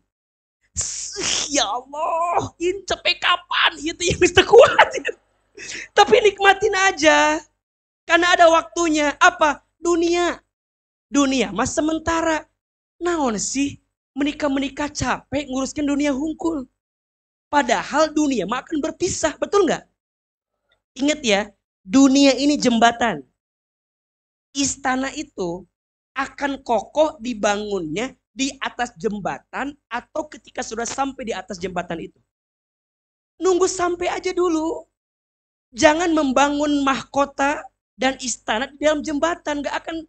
Ya Allah, ini sampai kapan? Itu yang bisa kuat. Tapi nikmatin aja. Karena ada waktunya. Apa? Dunia. Dunia mas sementara. Naon sih? Menikah-menikah capek nguruskan dunia hungkul. Padahal dunia mah akan berpisah. Betul nggak? Ingat ya. Dunia ini jembatan. Istana itu akan kokoh dibangunnya di atas jembatan atau ketika sudah sampai di atas jembatan itu. Nunggu sampai aja dulu. Jangan membangun mahkota dan istana di dalam jembatan. Gak akan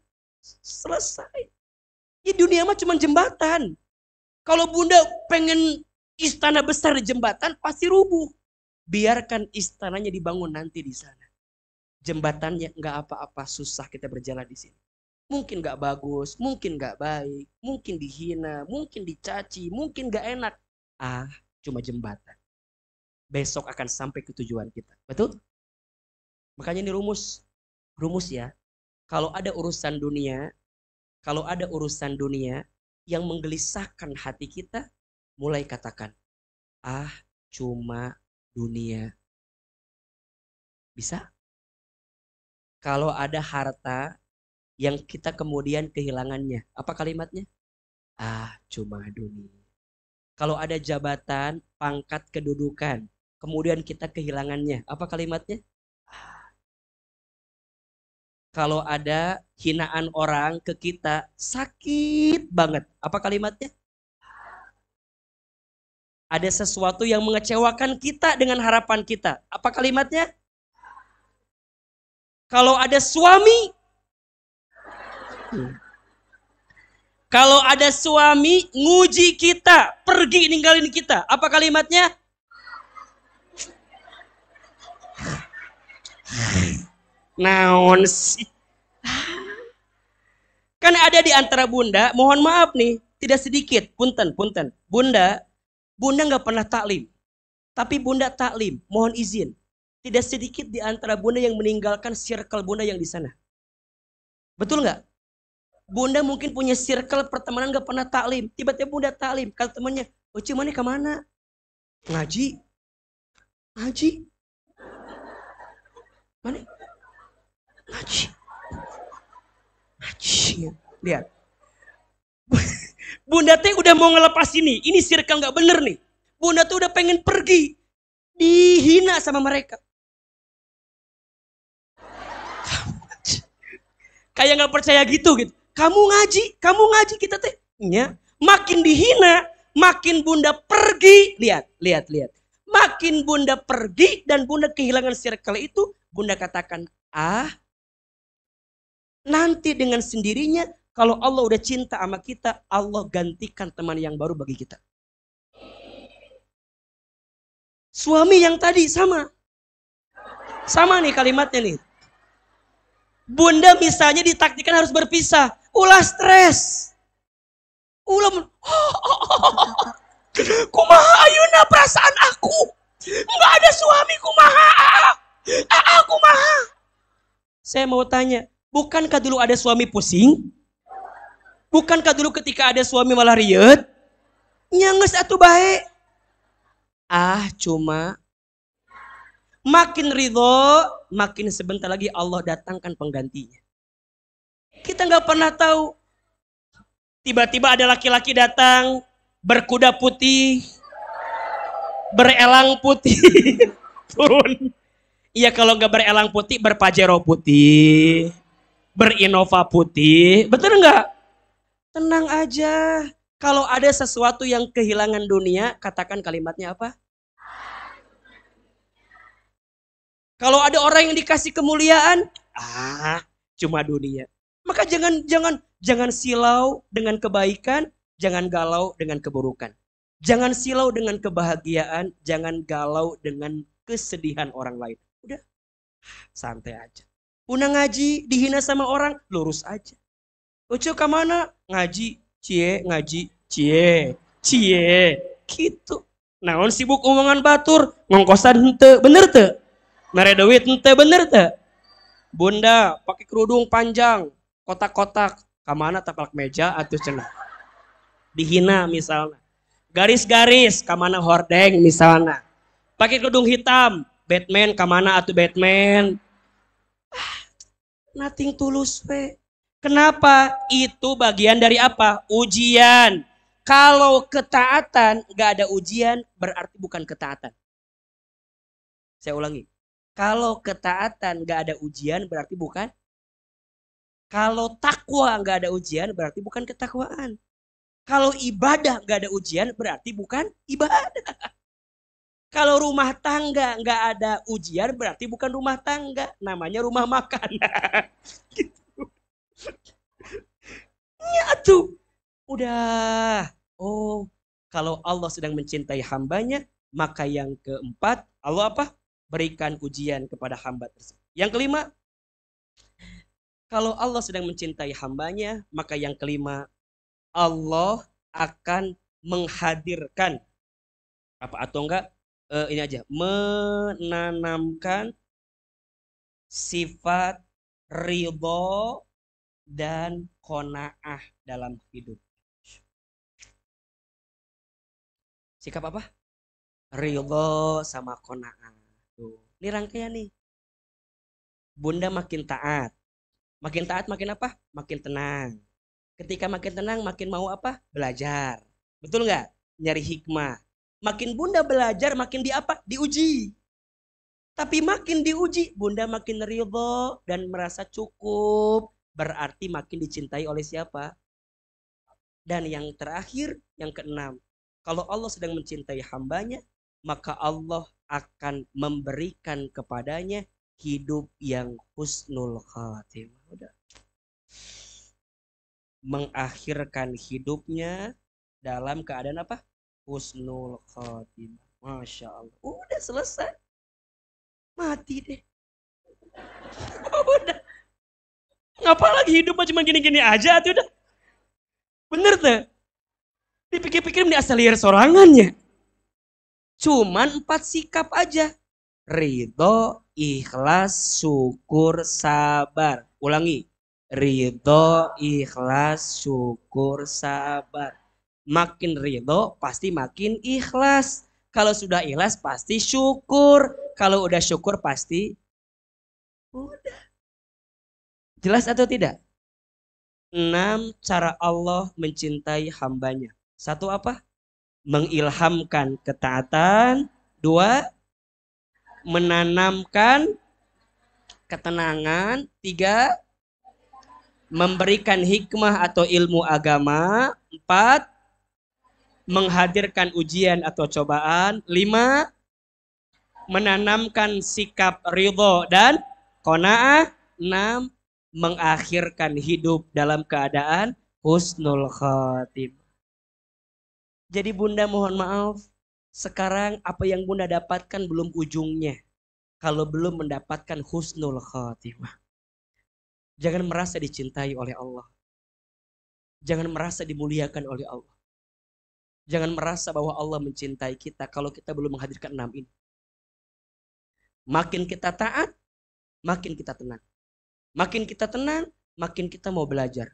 selesai. Ya dunia mah cuma jembatan. Kalau bunda pengen istana besar di jembatan pasti rubuh. Biarkan istananya dibangun nanti di sana. Jembatannya nggak apa-apa, susah kita berjalan di sini. Mungkin nggak bagus, mungkin nggak baik, mungkin dihina, mungkin dicaci, mungkin nggak enak. Cuma jembatan. Besok akan sampai ke tujuan kita. Betul? Makanya ini rumus ya. Kalau ada urusan dunia yang menggelisahkan hati kita, mulai katakan, cuma dunia. Bisa? Kalau ada harta yang kita kemudian kehilangannya. Apa kalimatnya? Cuma dunia. Kalau ada jabatan, pangkat, kedudukan, kemudian kita kehilangannya. Apa kalimatnya? Kalau ada hinaan orang ke kita, sakit banget. Apa kalimatnya? Ada sesuatu yang mengecewakan kita dengan harapan kita. Apa kalimatnya? Kalau ada suami, kalau ada suami nguji kita, pergi ninggalin kita, apa kalimatnya? Naon sih? Kan ada di antara bunda, mohon maaf nih, tidak sedikit, punten. Bunda nggak pernah taklim, tapi bunda taklim, mohon izin. Tidak sedikit di antara bunda yang meninggalkan circle bunda yang di sana. Betul nggak? Bunda mungkin punya circle pertemanan gak pernah taklim. Tiba-tiba bunda taklim. Kata temannya, Uci mana kemana? Ngaji. Mana? Ngaji. Lihat. Bunda teh udah mau ngelepas ini. Ini circle gak bener nih. Bunda tuh udah pengen pergi. Dihina sama mereka. Kayak gak percaya gitu. Kamu ngaji kita teh. Ya. Makin dihina, makin bunda pergi. Lihat. Makin bunda pergi dan bunda kehilangan circle itu, bunda katakan, nanti dengan sendirinya, kalau Allah udah cinta sama kita, Allah gantikan teman yang baru bagi kita. Suami yang tadi sama nih kalimatnya nih. Bunda misalnya ditakdirkan harus berpisah. Ulah stres. Ulah kumaha ayeuna perasaan aku. Enggak ada suami kumaha. Aku kumaha. Saya mau tanya, bukankah dulu ada suami pusing? Bukankah dulu ketika ada suami malah riet? Nyanges atuh bae. Cuma makin ridho, makin sebentar lagi Allah datangkan penggantinya. Kita nggak pernah tahu. Tiba-tiba ada laki-laki datang berkuda putih, berelang putih, turun. Iya kalau nggak berelang putih, berpajero putih, berinnova putih, betul nggak? Tenang aja. Kalau ada sesuatu yang kehilangan dunia, katakan kalimatnya apa? Kalau ada orang yang dikasih kemuliaan, cuma dunia. Maka jangan silau dengan kebaikan, jangan galau dengan keburukan. Jangan silau dengan kebahagiaan, jangan galau dengan kesedihan orang lain. Udah, santai aja. Una ngaji, dihina sama orang, lurus aja. Ucu ke mana? Ngaji, ngaji, cie, gitu. Naon sibuk omongan batur, ngongkosan hente, bener te? Mere duit hente, bener te? Bunda, pakai kerudung panjang, kotak-kotak, kamana taplak meja atau cenah. Dihina misalnya. Garis-garis, kamana hordeng misalnya. Pakai kerudung hitam, Batman, kamana atau Batman. Nothing tulus, we. Kenapa? Itu bagian dari apa? Ujian. Kalau ketaatan gak ada ujian, berarti bukan ketaatan. Saya ulangi. Kalau ketaatan gak ada ujian, berarti bukan. Kalau takwa gak ada ujian, berarti bukan ketakwaan. Kalau ibadah gak ada ujian, berarti bukan ibadah. Kalau rumah tangga gak ada ujian, berarti bukan rumah tangga. Namanya rumah makan. Gitu. Nyatu. Udah. Oh, kalau Allah sedang mencintai hambanya, maka yang keempat, Allah apa? Berikan ujian kepada hamba tersebut. Yang kelima, kalau Allah sedang mencintai hambanya, maka yang kelima, Allah akan menghadirkan apa atau enggak ini aja, menanamkan sifat ridho dan qanaah dalam hidup. Sikap apa? Ridho sama qanaah. Tuh, ini rangkaian nih. Bunda makin taat. Makin taat makin apa? Makin tenang. Ketika makin tenang makin mau apa? Belajar. Betul nggak? Nyari hikmah. Makin bunda belajar makin di apa? Diuji. Tapi makin diuji, bunda makin ridho dan merasa cukup. Berarti makin dicintai oleh siapa? Dan yang terakhir, yang keenam. Kalau Allah sedang mencintai hambanya, maka Allah akan memberikan kepadanya hidup yang husnul khatimah. Udah. Mengakhirkan hidupnya dalam keadaan apa? Husnul khatimah. Masya Allah. Udah selesai. Mati deh. Udah. Ngapa lagi hidup cuma gini-gini aja tuh udah. Bener tuh. Dipikir-pikir ini asal liar sorangannya. Cuman 4 sikap aja. Ridho, ikhlas, syukur, sabar. Ulangi. Ridho, ikhlas, syukur, sabar. Makin ridho pasti makin ikhlas. Kalau sudah ikhlas pasti syukur. Kalau udah syukur pasti udah. Jelas atau tidak? 6 cara Allah mencintai hambanya. 1 apa? Mengilhamkan ketaatan. 2, menanamkan ketenangan. 3, memberikan hikmah atau ilmu agama. 4, menghadirkan ujian atau cobaan. 5, menanamkan sikap ridho dan qanaah. 6, mengakhirkan hidup dalam keadaan husnul khatimah. Jadi bunda mohon maaf, sekarang apa yang bunda dapatkan belum ujungnya. Kalau belum mendapatkan husnul khatimah. Jangan merasa dicintai oleh Allah. Jangan merasa dimuliakan oleh Allah. Jangan merasa bahwa Allah mencintai kita kalau kita belum menghadirkan 6 ini. Makin kita taat, makin kita tenang. Makin kita tenang, makin kita mau belajar.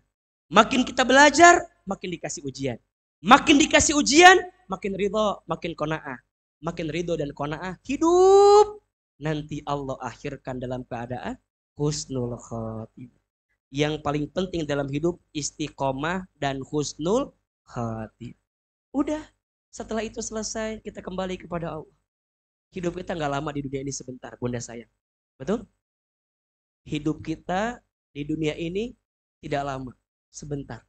Makin kita belajar, makin dikasih ujian. Makin dikasih ujian, makin ridho, makin qanaah. Makin ridho dan qanaah, hidup. Nanti Allah akhirkan dalam keadaan husnul khotimah. Yang paling penting dalam hidup istiqomah dan husnul khotimah. Udah, setelah itu selesai, kita kembali kepada Allah. Hidup kita nggak lama di dunia ini, sebentar, bunda sayang. Betul? Hidup kita di dunia ini tidak lama, sebentar.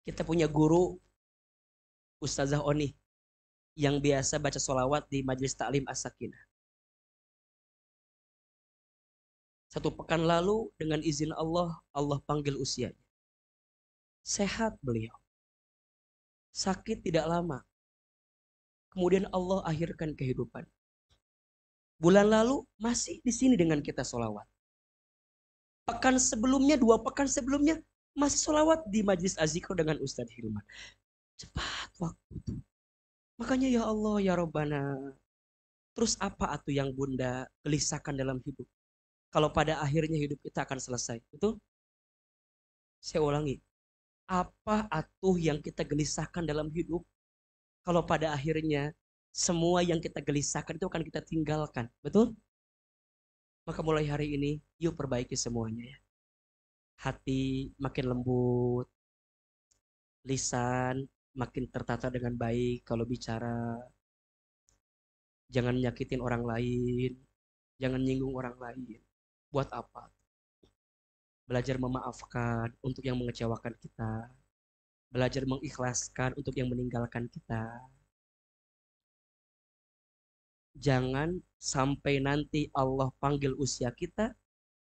Kita punya guru Ustazah Oni yang biasa baca sholawat di Majelis Ta'lim As-Sakinah. Satu pekan lalu dengan izin Allah, Allah panggil usianya. Sehat beliau. Sakit tidak lama. Kemudian Allah akhirkan kehidupan. Bulan lalu masih di sini dengan kita sholawat. Pekan sebelumnya, 2 pekan sebelumnya masih sholawat di Majelis Az-Zikr dengan Ustadz Hilman. Cepat waktu itu. Makanya ya Allah ya Rabbana. Terus apa atuh yang bunda gelisahkan dalam hidup? Kalau pada akhirnya hidup kita akan selesai. Betul? Saya ulangi. Apa atuh yang kita gelisahkan dalam hidup? Kalau pada akhirnya semua yang kita gelisahkan itu akan kita tinggalkan. Betul? Maka mulai hari ini yuk perbaiki semuanya ya. Hati makin lembut. Lisan makin tertata dengan baik kalau bicara. Jangan nyakitin orang lain. Jangan nyinggung orang lain. Buat apa? Belajar memaafkan untuk yang mengecewakan kita. Belajar mengikhlaskan untuk yang meninggalkan kita. Jangan sampai nanti Allah panggil usia kita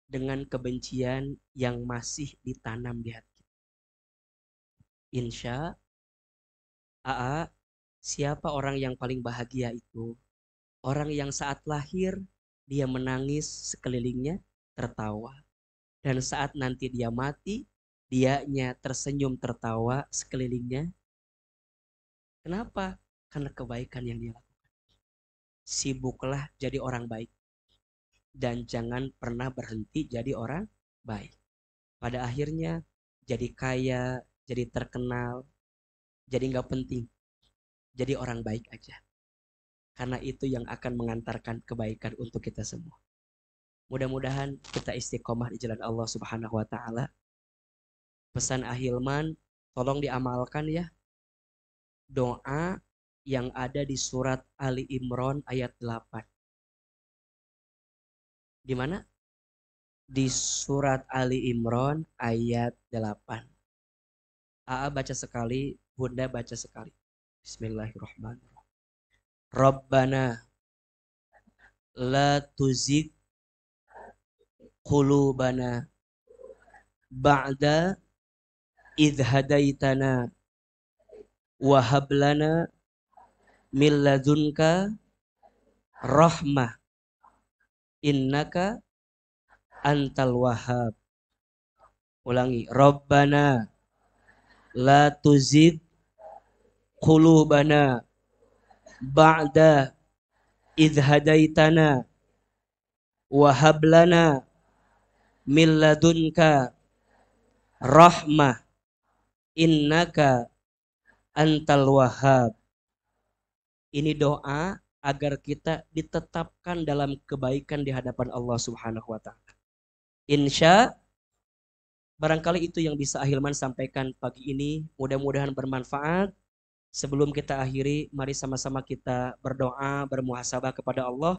dengan kebencian yang masih ditanam di hati. Insya Allah, siapa orang yang paling bahagia itu? Orang yang saat lahir dia menangis, sekelilingnya tertawa. Dan saat nanti dia mati, dianya tersenyum tertawa, sekelilingnya. Kenapa? Karena kebaikan yang dia lakukan. Sibuklah jadi orang baik. Dan jangan pernah berhenti jadi orang baik. Pada akhirnya jadi kaya, jadi terkenal, jadi gak penting. Jadi orang baik aja. Karena itu yang akan mengantarkan kebaikan untuk kita semua. Mudah-mudahan kita istiqomah di jalan Allah Subhanahu wa taala. Pesan Ahilman, tolong diamalkan ya. Doa yang ada di surat Ali Imran ayat 8. Di mana? Di surat Ali Imran ayat 8. Aa baca sekali, bunda baca sekali. Bismillahirrahmanirrahim. Rabbana la tuzigh qulubana ba'da idh hadaitana wa hab lana min ladunka rahmah innaka antal wahhab. Ulangi. Rabbana la tuzigh qulubana ba'da idh hadaitana wa hab lana min ladunka rahmah innaka antal wahhab. Ini doa agar kita ditetapkan dalam kebaikan di hadapan Allah Subhanahu wa taala. Insya barangkali itu yang bisa Ahilman sampaikan pagi ini. Mudah-mudahan bermanfaat. Sebelum kita akhiri, mari sama-sama kita berdoa, bermuhasabah kepada Allah.